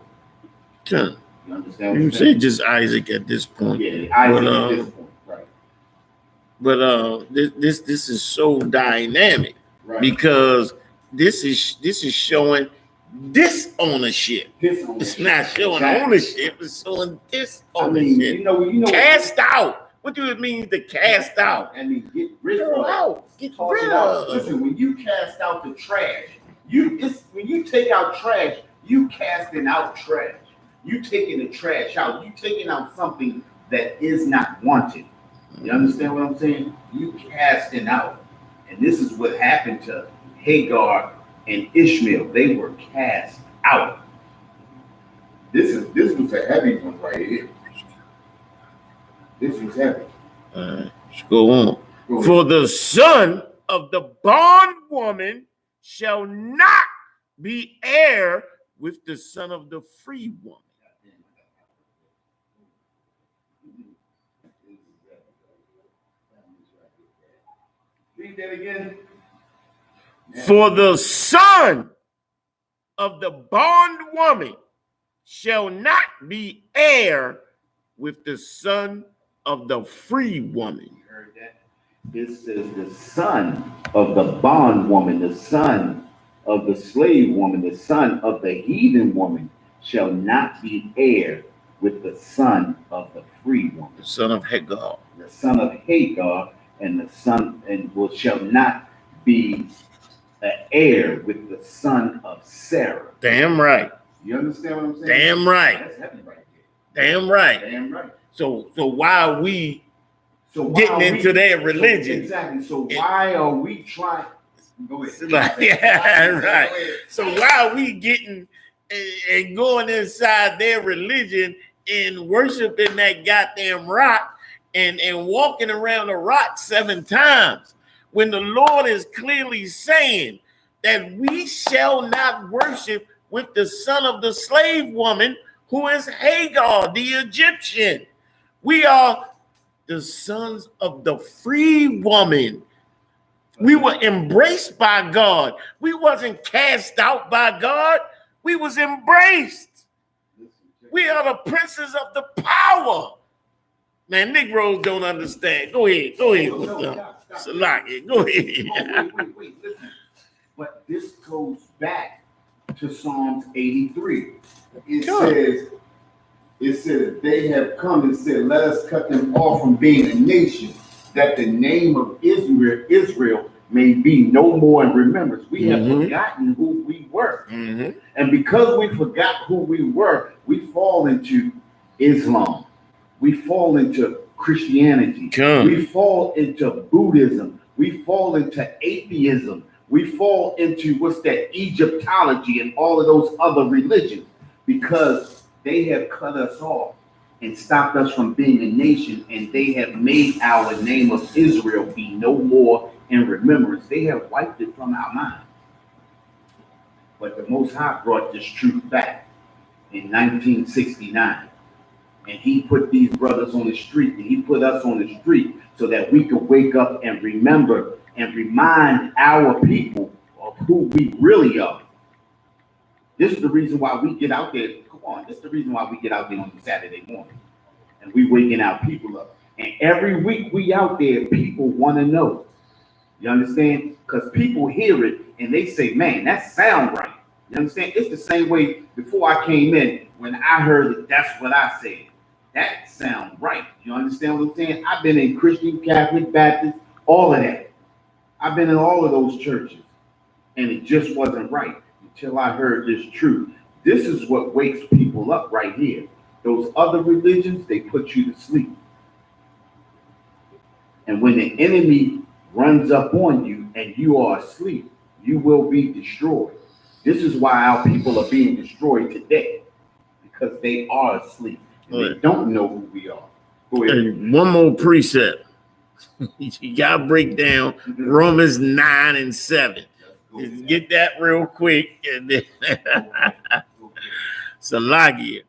A: Sure.
C: You understand what
A: You
C: I'm
A: say
C: saying?
A: just Isaac at this point.
C: Yeah, Isaac at this point, right.
A: But this is so dynamic,
C: Right.
A: because this is showing disownership. It's not showing ownership, it's showing disownership.
C: I mean, you know,
A: cast out. What do it mean to cast out?
C: I mean, get rid
A: Throw
C: of
A: out. Get
C: Toss
A: rid
C: it out.
A: of.
C: Listen, when you cast out the trash, when you take out trash, you casting out trash. You taking the trash out. You taking out something that is not wanted. You understand what I'm saying? You casting out. And this is what happened to Hagar and Ishmael. They were cast out. This was a heavy one right here. This was heavy.
A: Let's go on. For the son of the bondwoman shall not be heir with the son of the free woman.
C: Read that again.
A: For the son of the bondwoman shall not be heir with the son of the free woman.
C: You heard that? This says the son of the bondwoman, the son of the slave woman, the son of the heathen woman shall not be heir with the son of the free woman.
A: The son of Hagar.
C: The son of Hagar and the son shall not be an heir with the son of Sarah.
A: Damn right.
C: You understand what I'm saying?
A: Damn right.
C: That's heavy right there.
A: Damn right.
C: Damn right.
A: So why are we getting into their religion?
C: Exactly. So why are we trying? Go ahead.
A: Yeah, right. So why are we getting and going inside their religion and worshiping that goddamn rock and walking around the rock 7 times when the Lord is clearly saying that we shall not worship with the son of the slave woman who is Hagar, the Egyptian. We are the sons of the free woman. We were embraced by God. We wasn't cast out by God. We was embraced. We are the princes of the power. Man, Negroes don't understand. Go ahead. Salaki, go ahead.
C: Wait, listen. But this goes back to Psalms 83. It says they have come and said, let us cut them off from being a nation, that the name of Israel may be no more in remembrance. We have forgotten who we were. And because we forgot who we were, we fall into Islam. We fall into Christianity. We fall into Buddhism. We fall into atheism. We fall into what's that Egyptology and all of those other religions, because they have cut us off and stopped us from being a nation, and they have made our name of Israel be no more in remembrance. They have wiped it from our mind. But the Most High brought this truth back in 1969. And he put these brothers on the street, and he put us on the street so that we could wake up and remember and remind our people of who we really are. This is the reason why we get out there. Come on, this is the reason why we get out there on Saturday morning. And we waking our people up. And every week we out there, people want to know. You understand? Because people hear it and they say, man, that sound right. You understand? It's the same way before I came in, when I heard it, that's what I said. That sounds right. You understand what I'm saying? I've been in Christian, Catholic, Baptist, all of that. I've been in all of those churches, and it just wasn't right until I heard this truth. This is what wakes people up right here. Those other religions, they put you to sleep. And when the enemy runs up on you and you are asleep, you will be destroyed. This is why our people are being destroyed today, because they are asleep. And they don't know who we are. Go ahead.
A: And one more precept. You got to break down Romans 9 and 7. Get that real quick. And then Salagia.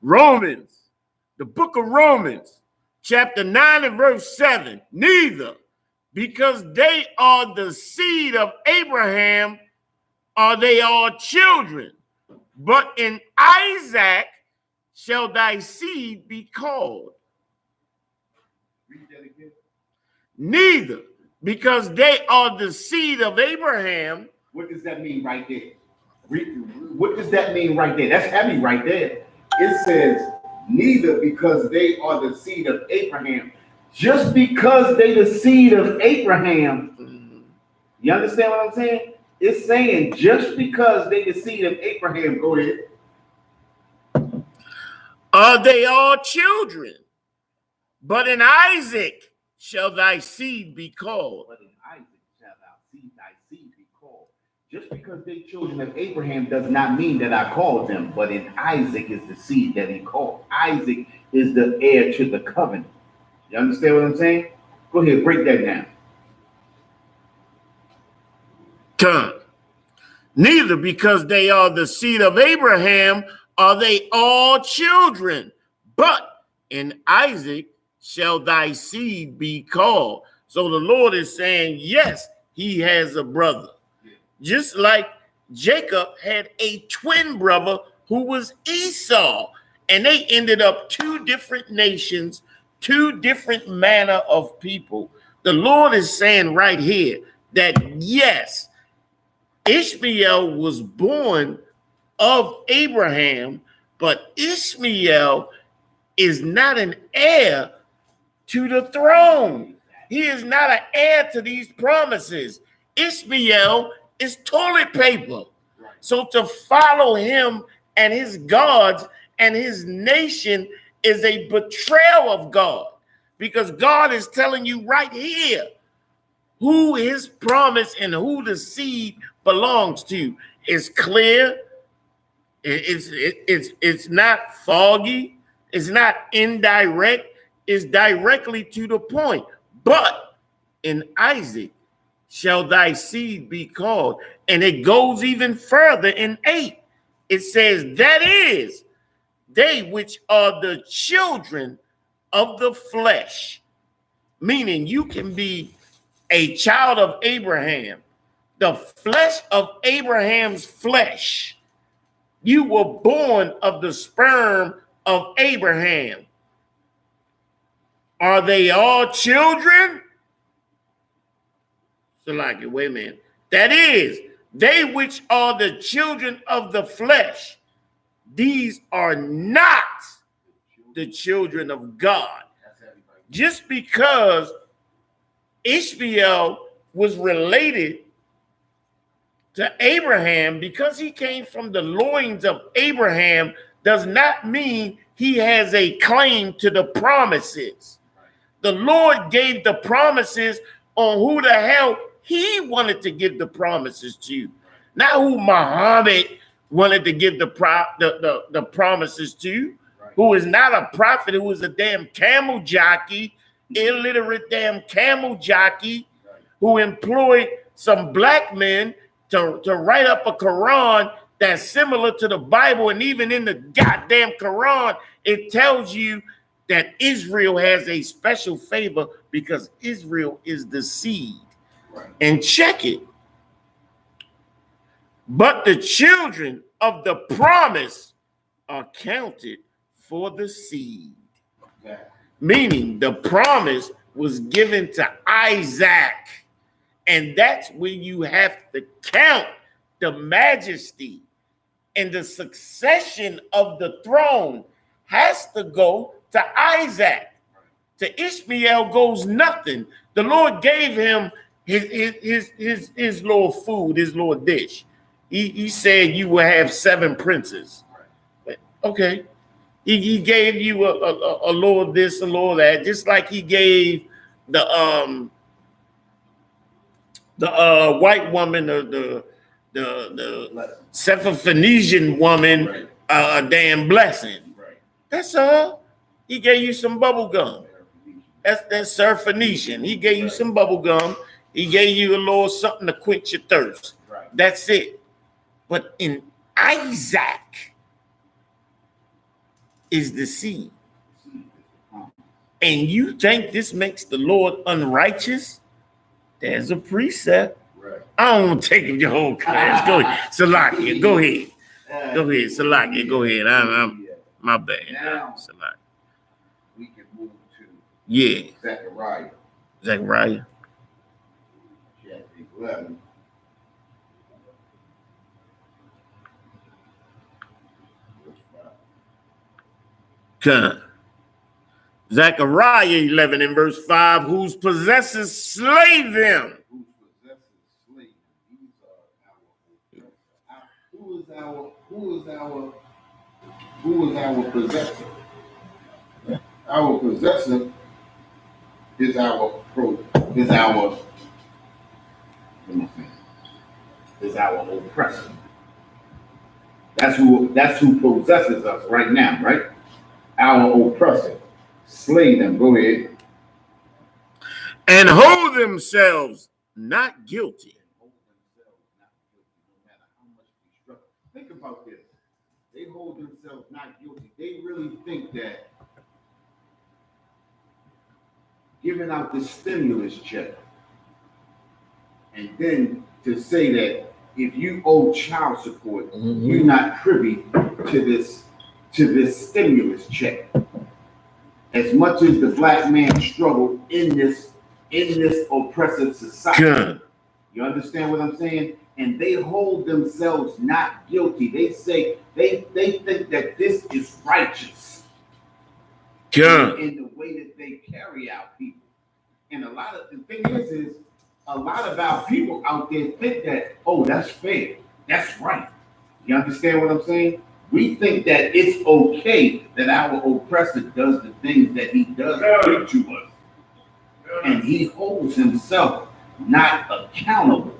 A: Romans, the book of Romans, chapter 9 and verse 7. Neither, because they are the seed of Abraham, are they all children, but in Isaac shall thy seed be called.
C: Read that again.
A: Neither, because they are the seed of Abraham.
C: What does that mean right there? What does that mean right there? That's heavy right there. It says, neither, because they are the seed of Abraham. Just because they the seed of Abraham. You understand what I'm saying? It's saying just because they the seed of Abraham. Go ahead.
A: Are they all children? But in Isaac shall thy seed be called.
C: But in Isaac shall thy seed be called. Just because they children of Abraham does not mean that I called them, but in Isaac is the seed that he called. Isaac is the heir to the covenant. You understand what I'm saying? Go ahead, break that down.
A: Come. Neither, because they are the seed of Abraham, are they all children, but in Isaac shall thy seed be called. So the Lord is saying, yes, he has a brother. Just like Jacob had a twin brother who was Esau, and they ended up two different nations, two different manner of people. The Lord is saying right here that yes, Ishmael was born of Abraham, but Ishmael is not an heir to the throne. He is not an heir to these promises. Ishmael is toilet paper. So to follow him and his gods and his nation is a betrayal of God, because God is telling you right here who his promise and who the seed belongs to. It's clear. It's not foggy. It's not indirect. It's directly to the point. But in Isaac shall thy seed be called. And it goes even further in 8. It says, that is, they which are the children of the flesh. Meaning you can be a child of Abraham, the flesh of Abraham's flesh. You were born of the sperm of Abraham. Are they all children? So like, wait a minute. That is, they which are the children of the flesh, these are not the children of God. Just because Ishmael was related to Abraham, because he came from the loins of Abraham, does not mean he has a claim to the promises. The Lord gave the promises on who the hell he wanted to give the promises to, not who Muhammad wanted to give the promises to, who is not a prophet, who is a damn camel jockey, illiterate damn camel jockey, who employed some black men to write up a Quran that's similar to the Bible. And even in the goddamn Quran, it tells you that Israel has a special favor because Israel is the seed. And check it. But the children of the promise are counted for the seed. Meaning the promise was given to Isaac. And that's when you have to count the majesty and the succession of the throne has to go to Isaac. To Ishmael goes nothing. The Lord gave him his little food, his little dish. He said you will have 7 princes. Okay. He gave you a law of this, a law of that, just like he gave the white woman, the Syrophoenician woman, a damn blessing. That's all. He gave you some bubble gum. That's Syrophoenician. He gave you some bubble gum. He gave you a little something to quench your thirst. That's it. But in Isaac is the seed. And you think this makes the Lord unrighteous? There's a precept. Right. I don't want to take your whole class. Go ahead. Salakia, go ahead. Go ahead. Salakia, go ahead. I'm my bad.
C: Now,
A: Salakia.
C: We can move to Zechariah.
A: Zechariah.
C: Chapter 11.
A: Come. Zechariah 11 and verse 5, whose possessors slay them.
C: Who is our possessor? Our possessor is our oppressor. That's who possesses us right now, right? Our oppressor. Slay them. Go ahead.
A: And hold themselves not guilty.
C: Think about this. They hold themselves not guilty. They really think that giving out the stimulus check and then to say that if you owe child support, you're not privy to this stimulus check. As much as the black man struggled in this oppressive society.
A: Good.
C: You understand what I'm saying? And they hold themselves not guilty. They say they think that this is righteous.
A: Good.
C: In the way that they carry out people. And a lot of the thing is a lot of our people out there think that, oh, that's fair. That's right. You understand what I'm saying? We think that it's okay that our oppressor does the things that he does to us. And he holds himself not accountable.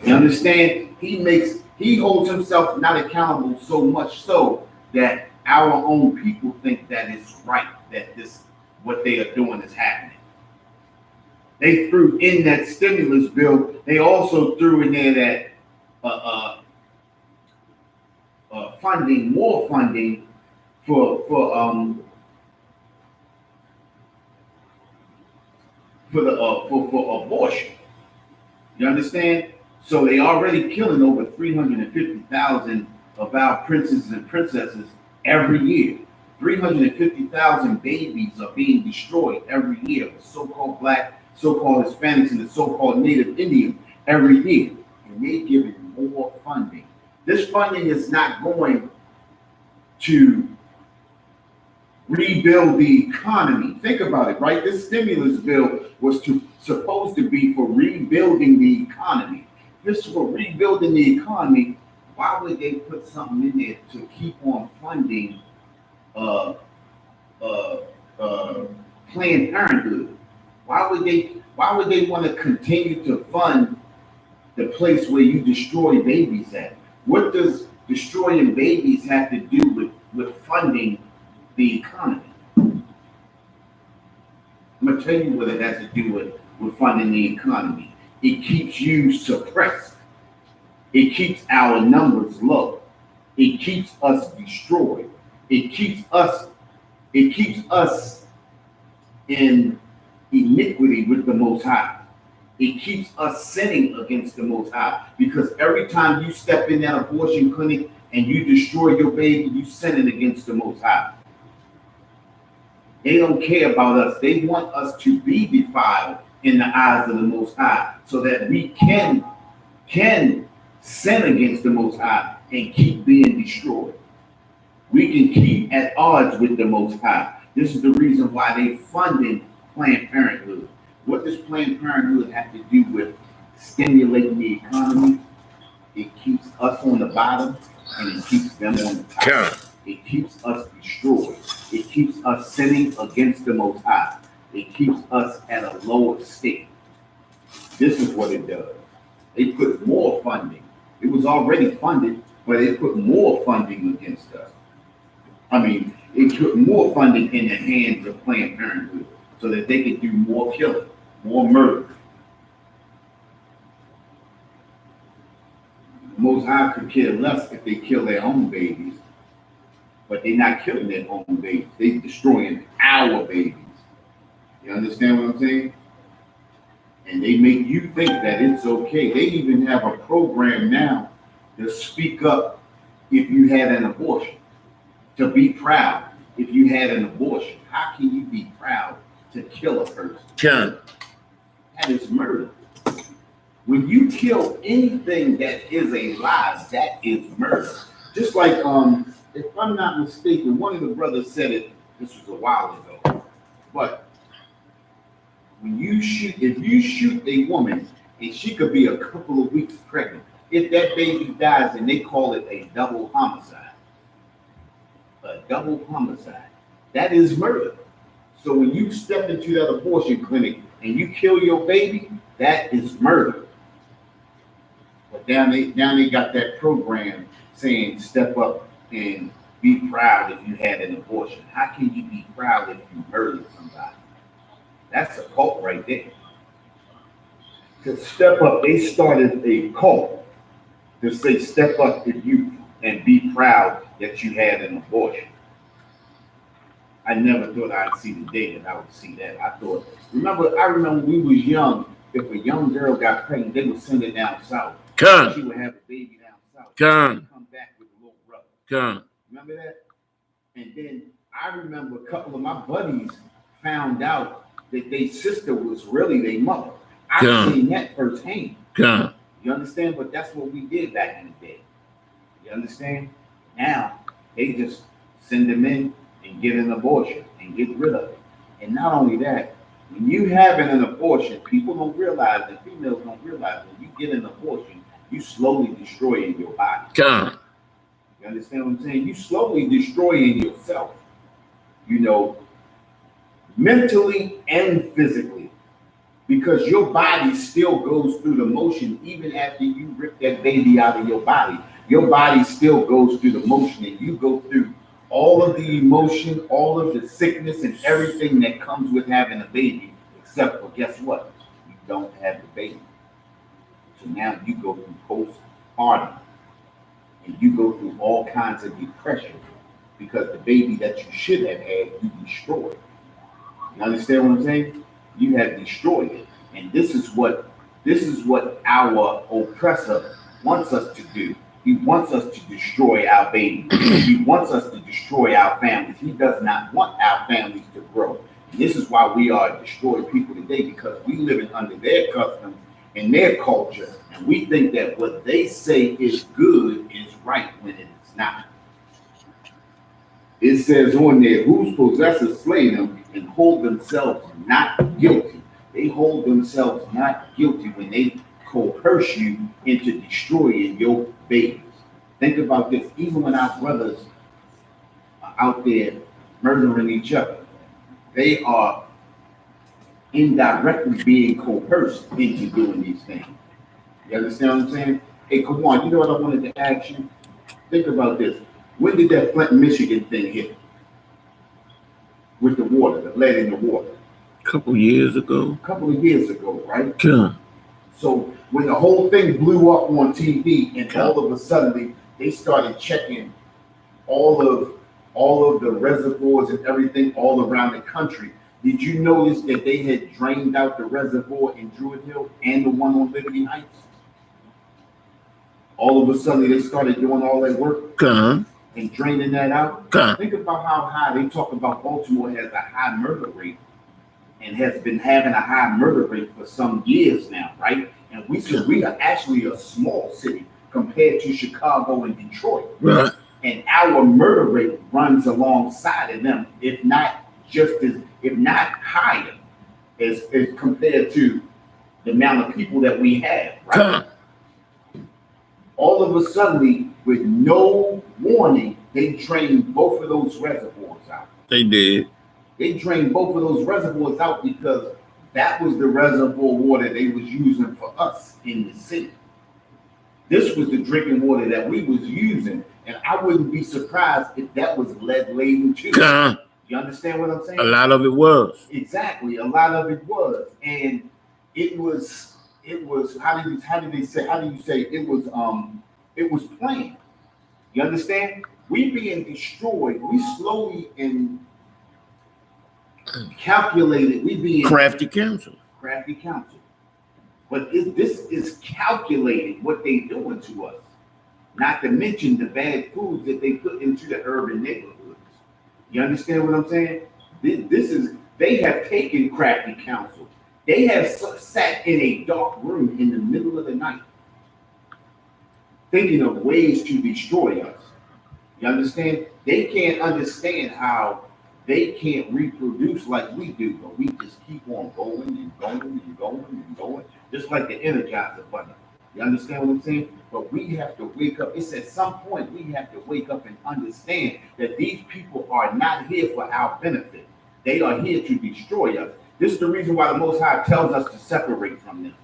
C: You understand? He holds himself not accountable so much so that our own people think that it's right, that what they are doing is happening. They threw in that stimulus bill. They also threw in there that more funding for abortion. You understand? So they already killing over 350,000 of our princes and princesses every year. 350,000 babies are being destroyed every year. The so-called black, so-called Hispanics, and the so-called Native Indian every year. And they're giving more funding. This funding is not going to rebuild the economy. Think about it, right? This stimulus bill was supposed to be for rebuilding the economy. If this is for rebuilding the economy, why would they put something in there to keep on funding Planned Parenthood? Why would they want to continue to fund the place where you destroy babies at? What does destroying babies have to do with funding the economy? I'm gonna tell you what it has to do with funding the economy. It keeps you suppressed. It keeps our numbers low. It keeps us destroyed. It keeps us in iniquity with the Most High. It keeps us sinning against the Most High, because every time you step in that abortion clinic and you destroy your baby, you sinning against the Most High. They don't care about us. They want us to be defiled in the eyes of the Most High, so that we can sin against the Most High and keep being destroyed. We can keep at odds with the Most High. This is the reason why they funded Planned Parenthood. What does Planned Parenthood have to do with stimulating the economy? It keeps us on the bottom and it keeps them on the top.
A: Con.
C: It keeps us destroyed. It keeps us sinning against the Most High. It keeps us at a lower state. This is what it does. They put more funding. It was already funded, but they put more funding against us. I mean, it put more funding in the hands of Planned Parenthood so that they could do more killing, more murder. The Most High could care less if they kill their own babies, but they're not killing their own babies. They're destroying our babies. You understand what I'm saying? And they make you think that it's okay. They even have a program now to speak up if you had an abortion, to be proud if you had an abortion. How can you be proud to kill a person?
A: Con.
C: That is murder. When you kill anything that is a lie, that is murder. Just like, if I'm not mistaken, one of the brothers said it, this was a while ago, but when you shoot, if you shoot a woman and she could be a couple of weeks pregnant, if that baby dies, and they call it a double homicide. A double homicide. That is murder. So when you step into that abortion clinic and you kill your baby, that is murder. But down they got that program saying step up and be proud if you had an abortion. How can you be proud if you murdered somebody? That's a cult right there. To step up, they started a cult to say step up if you and be proud that you had an abortion. I never thought I'd see the day that I would see that. I remember when we was young, if a young girl got pregnant, they would send her down south.
A: Con.
C: She would have a baby down south.
A: Con.
C: Come back with a little brother.
A: Con.
C: Remember that? And then I remember a couple of my buddies found out that their sister was really their mother. I've seen that firsthand.
A: Con.
C: You understand? But that's what we did back in the day. You understand? Now they just send them in and get an abortion and get rid of it. And not only that, when you having an abortion, people don't realize, and females don't realize, when you get an abortion, you slowly destroying your body.
A: Con.
C: You understand what I'm saying? You slowly destroying yourself, you know, mentally and physically, because your body still goes through the motion even after you rip that baby out of your body. Your body still goes through the motion, and you go through all of the emotion, all of the sickness, and everything that comes with having a baby, except for, guess what? You don't have the baby. So now you go through postpartum, and you go through all kinds of depression because the baby that you should have had, you destroyed. You understand what I'm saying? You have destroyed it. And this is what our oppressor wants us to do. He wants us to destroy our babies. He wants us to destroy our families. He does not want our families to grow. And this is why we are destroyed people today, because we live under their customs and their culture, and we think that what they say is good is right when it is not. It says on there, whose possessors slay them and hold themselves not guilty. They hold themselves not guilty when they coerce you into destroying your babies. Think about this. Even when our brothers are out there murdering each other, they are indirectly being coerced into doing these things. You understand what I'm saying? Hey, come on. You know what I wanted to ask you? Think about this. When did that Flint, Michigan thing hit? With the water, the lead in the water.
A: A couple years ago.
C: A couple of years ago, right?
A: Con.
C: So when the whole thing blew up on TV, and all of a sudden they started checking all of the reservoirs and everything all around the country, did you notice that they had drained out the reservoir in Druid Hill and the one on Liberty Heights? All of a sudden they started doing all that work.
A: Con.
C: And draining that out.
A: Con.
C: Think about how high they talk about Baltimore has a high murder rate and has been having a high murder rate for some years now, right? And we are actually a small city compared to Chicago and Detroit.
A: Right.
C: And our murder rate runs alongside of them, if not higher, as compared to the amount of people that we have, right?
A: Con.
C: All of a sudden, with no warning, they drained both of those reservoirs out.
A: They did.
C: They drained both of those reservoirs out because that was the reservoir water they was using for us in the city. This was the drinking water that we was using, and I wouldn't be surprised if that was lead laden too. You understand what I'm saying?
A: A lot of it was.
C: Exactly, a lot of it was, and it was how do you say it was planned. You understand? We being destroyed, we slowly and calculated, we being
A: crafty counsel.
C: But this is calculated what they doing to us. Not to mention the bad foods that they put into the urban neighborhoods. You understand what I'm saying? They have taken crafty counsel. They have sat in a dark room in the middle of the night, thinking of ways to destroy us. You understand? They can't understand how they can't reproduce like we do, but we just keep on going and going and going and going, just like the Energizer Bunny. You understand what I'm saying? But we have to wake up. It's at some point we have to wake up and understand that these people are not here for our benefit. They are here to destroy us. This is the reason why the Most High tells us to separate from them.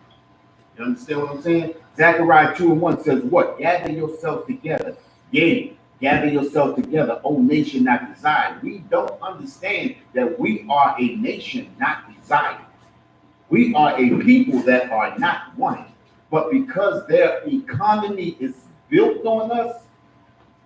C: You understand what I'm saying? Zechariah 2:1 says what? Gather yourselves together. Yea, gather yourselves together, O nation not desired. We don't understand that we are a nation not desired. We are a people that are not wanted. But because their economy is built on us,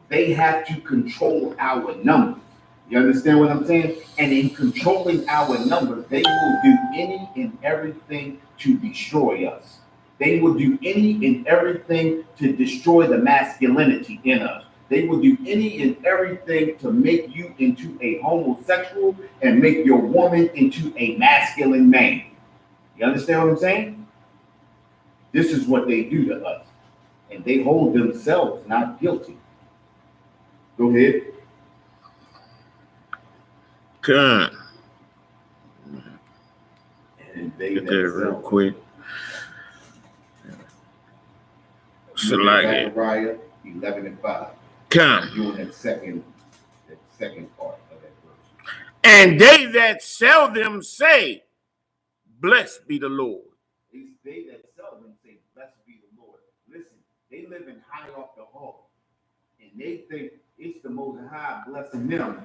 C: they have to control our numbers. You understand what I'm saying? And in controlling our numbers, they will do any and everything to destroy us. They will do any and everything to destroy the masculinity in us. They will do any and everything to make you into a homosexual and make your woman into a masculine man. You understand what I'm saying? This is what they do to us. And they hold themselves not guilty. Go ahead.
A: Come.
C: And they
A: get there real quick. So like
C: Zechariah 11:5.
A: Come.
C: Doing that second part of that verse.
A: And they that sell them say, blessed be the Lord.
C: They that sell them say, blessed be the Lord. Listen, they living high off the hog. And they think it's the Most High blessing them,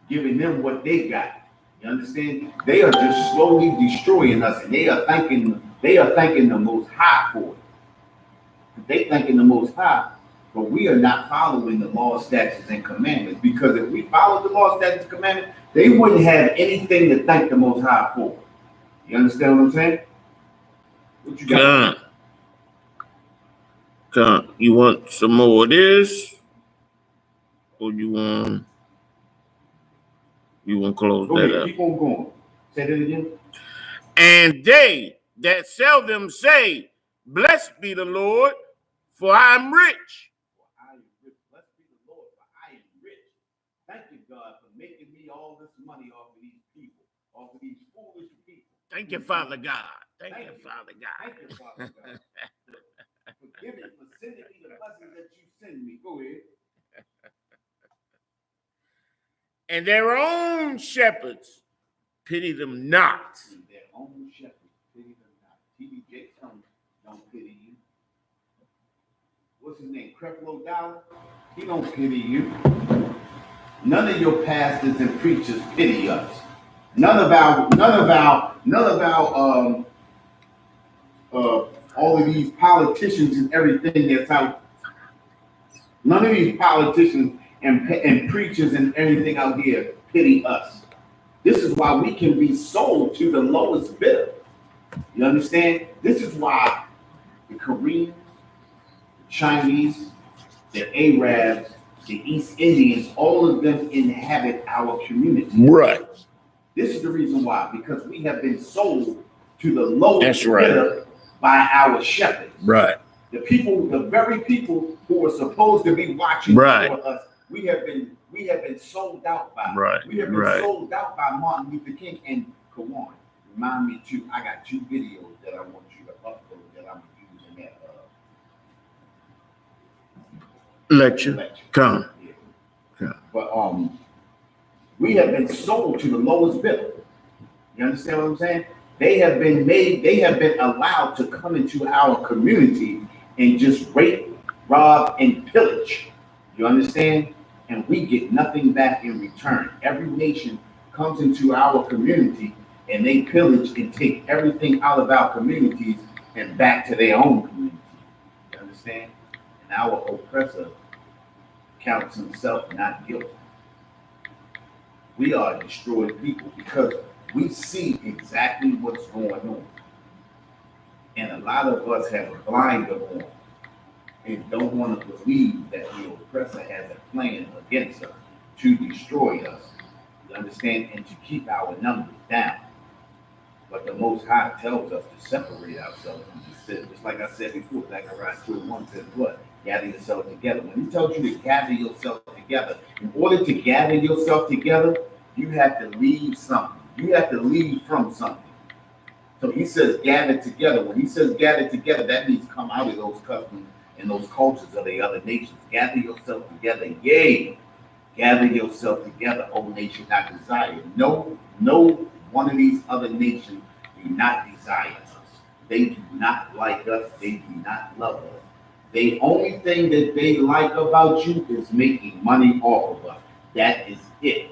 C: giving them what they got. You understand? They are just slowly destroying us, and they are thanking the Most High for it. They thanking the Most High, but we are not following the law, statutes, and commandments. Because if we followed the law, statutes, and commandments, they wouldn't have anything to thank the Most High for. You understand what I'm saying? What you got?
A: Come. You want some more of this, or you want to close
C: Go
A: that
C: ahead,
A: up?
C: keep on going. Say that again.
A: And they that sell them say, blessed be the Lord, for I am rich.
C: For I am rich. Blessed be the Lord, for I am rich. Thank you, God, for making me all this money off of these people, off of these foolish people.
A: Thank you, Father God. Thank you, Father God.
C: Thank you, Father God. Forgive me for sending me the blessings that you send me. Go ahead.
A: And their own shepherds pity them not.
C: And their own shepherds pity them not. T.D. Jakes don't pity you. What's his name? Creflo Dollar? He don't pity you. None of your pastors and preachers pity us. None of our all of these politicians and everything that's out. None of these politicians and preachers and everything out here pity us. This is why we can be sold to the lowest bidder. You understand? This is why the Koreans, the Chinese, the Arabs, the East Indians, all of them inhabit our community.
A: Right.
C: This is the reason why, because we have been sold to the lowest
A: That's right.
C: bidder by our shepherds.
A: Right.
C: The very people who are supposed to be watching
A: right.
C: for us, we have been sold out by.
A: Right.
C: We have been sold out by Martin Luther King and Kawan. Remind me too. I got 2 videos that I want you to upload that I'm using
A: Lecture. Come.
C: But we have been sold to the lowest bidder. You understand what I'm saying? They have been allowed to come into our community and just rape, rob, and pillage. You understand? And we get nothing back in return. Every nation comes into our community and they pillage and take everything out of our communities and back to their own community. You understand? And our oppressor counts himself not guilty. We are destroyed people because we see exactly what's going on. And a lot of us have a blinder on and don't want to believe that the oppressor has a plan against us to destroy us. You understand? And to keep our numbers down. But the Most High tells us to separate ourselves from the sin. Just like I said before, Zechariah 2:1 says what? Gather yourself together. When he tells you to gather yourself together, in order to gather yourself together, you have to leave something. You have to leave from something. So he says gather together. When he says gather together, that means come out of those customs and those cultures of the other nations. Gather yourself together. Yay! Gather yourself together, O nation not desired. No one of these other nations do not desire us. They do not like us. They do not love us. The only thing that they like about you is making money off of us. That is it.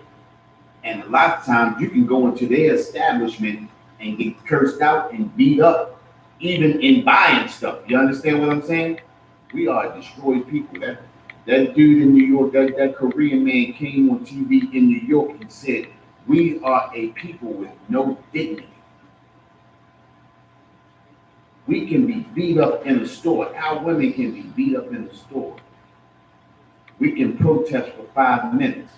C: And a lot of times you can go into their establishment and get cursed out and beat up, even in buying stuff. You understand what I'm saying? We are destroyed people. That dude in New York, that Korean man came on TV in New York and said, we are a people with no dignity. We can be beat up in a store. Our women can be beat up in the store. We can protest for 5 minutes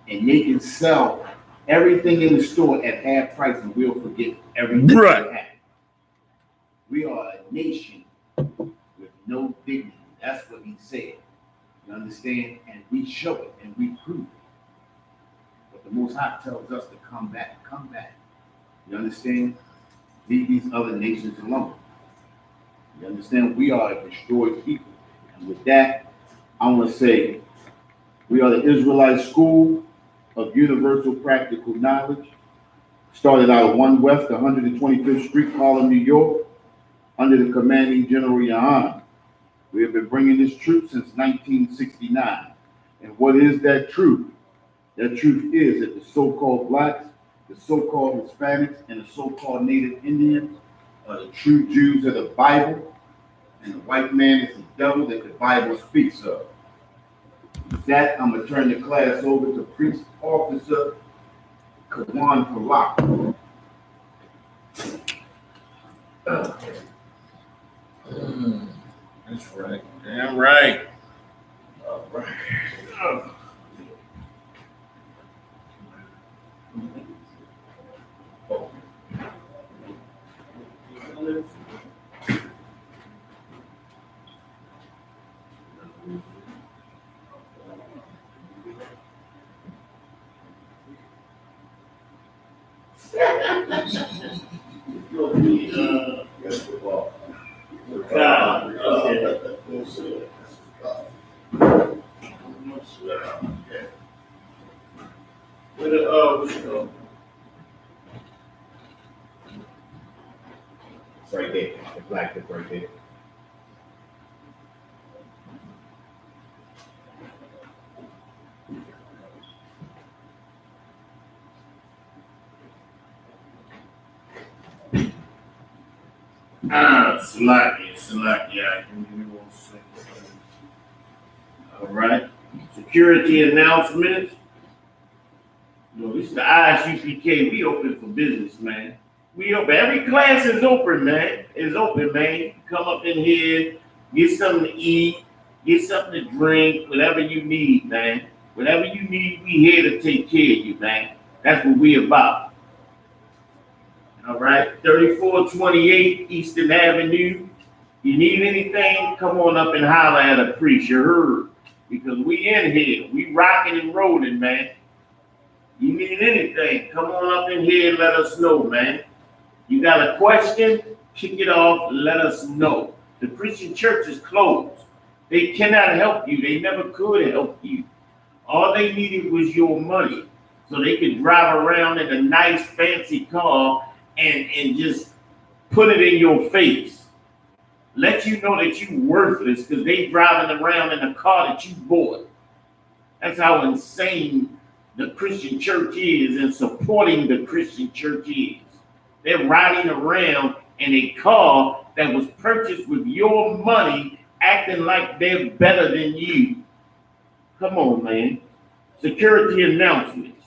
C: and they can sell everything in the store at half price and we'll forget everything
A: right.
C: that happened. We are a nation with no dignity. That's what he said. You understand? And we show it and we prove it. But the Most High tells us to come back. Come back. You understand? Leave these other nations alone. You understand? We are a destroyed people. And with that, I want to say we are the Israelite School of Universal Practical Knowledge. Started out at 1 West 125th Street, Harlem, New York, under the commanding General Yahan. We have been bringing this truth since 1969. And what is that truth? That truth is that the so-called blacks, the so-called Hispanics, and the so-called Native Indians are the true Jews of the Bible, and the white man is the devil that the Bible speaks of. With that, I'm going to turn the class over to Priest Officer Kawan Palak.
A: That's right. Damn right.
C: All right. It's right there. The black is right there.
A: Slacky. Give me 1 second. All right. Security announcements. No, this is the Isupkbmore. We open for business, man. We open. Every class is open, man. It's open, man. Come up in here, get something to eat, get something to drink, whatever you need, man. Whatever you need, we here to take care of you, man. That's what we about. All right, 3428 Eastern Avenue. You need anything, come on up and holler at a priest, you heard? Because we in here, we rocking and rolling, man. You need anything, come on up in here and let us know, man. You got a question, kick it off, let us know. The Christian church is closed. They cannot help you. They never could help you. All they needed was your money so they could drive around in a nice fancy car and just put it in your face. Let you know that you're worthless because they driving around in a car that you bought. That's how insane the Christian church is and supporting the Christian church is. They're riding around in a car that was purchased with your money, acting like they're better than you. Come on, man. Security announcements.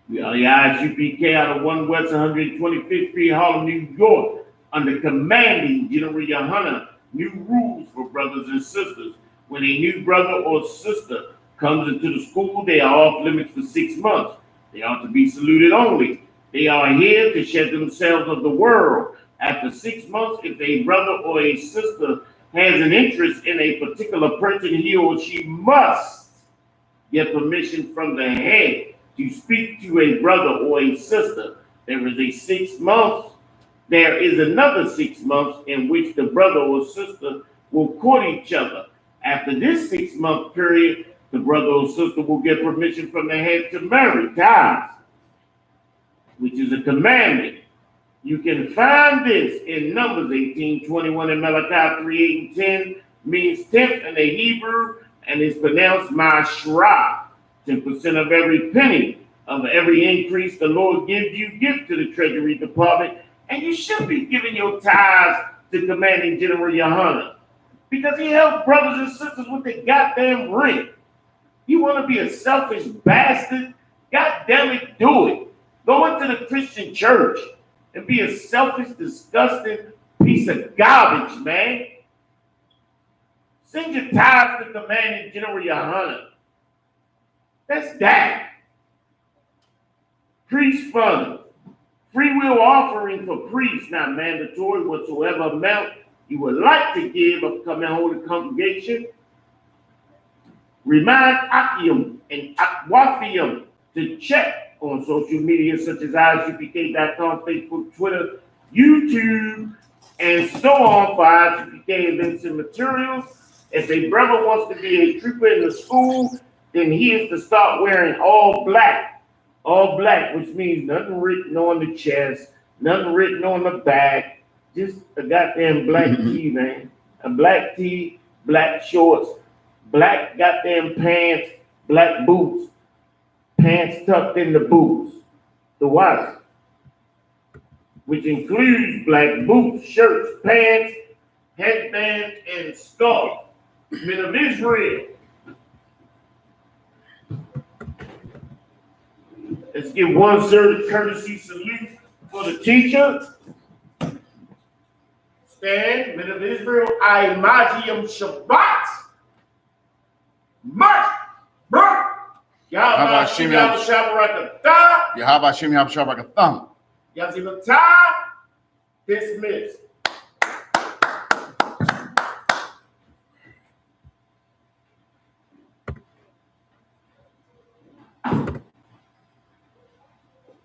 A: We are the Isupkbmore out of 1 West 125th Street, Harlem, New York, under commanding General Yohana, new rules for brothers and sisters. When a new brother or sister comes into the school, they are off limits for 6 months. They are to be saluted only. They are here to shed themselves of the world. After 6 months, if a brother or a sister has an interest in a particular person, he or she must get permission from the head to speak to a brother or a sister. There is a 6 months. There is another 6 months in which the brother or sister will court each other. After this 6 month period, the brother or sister will get permission from the head to marry, tithes, which is a commandment. You can find this in Numbers 18:21 and Malachi 3:8-10, means tenth in the Hebrew, and is pronounced Mashra. 10% of every penny of every increase the Lord gives you, give to the Treasury Department, and you should be giving your tithes to commanding General Yohana, because he helps brothers and sisters with the goddamn rent. You want to be a selfish bastard? God damn it, do it. Go into the Christian church and be a selfish, disgusting piece of garbage, man. Send your tithes to commanding General Yohana. That's that. Priest fund. Free will offering for priests, not mandatory. Whatsoever amount you would like to give upcoming holy congregation. Remind Achium and Akwafium to check on social media such as Isupkbmore.com, Facebook, Twitter, YouTube, and so on for Isupkbmore events and materials. If a brother wants to be a trooper in the school, then he is to start wearing all black. All black, which means nothing written on the chest, nothing written on the back, just a goddamn black tee, man. A black tee, black shorts, black goddamn pants, black boots, pants tucked in the boots, the wife, which includes black boots, shirts, pants, headband, and scarf. Men of Israel. Let's give one courtesy salute for the teacher. Stand, men of Israel, I Imagium Shabbat. March, bro. Yahweh Shem Yahweh Shem Yahweh Shabbat. Yazimata, dismissed.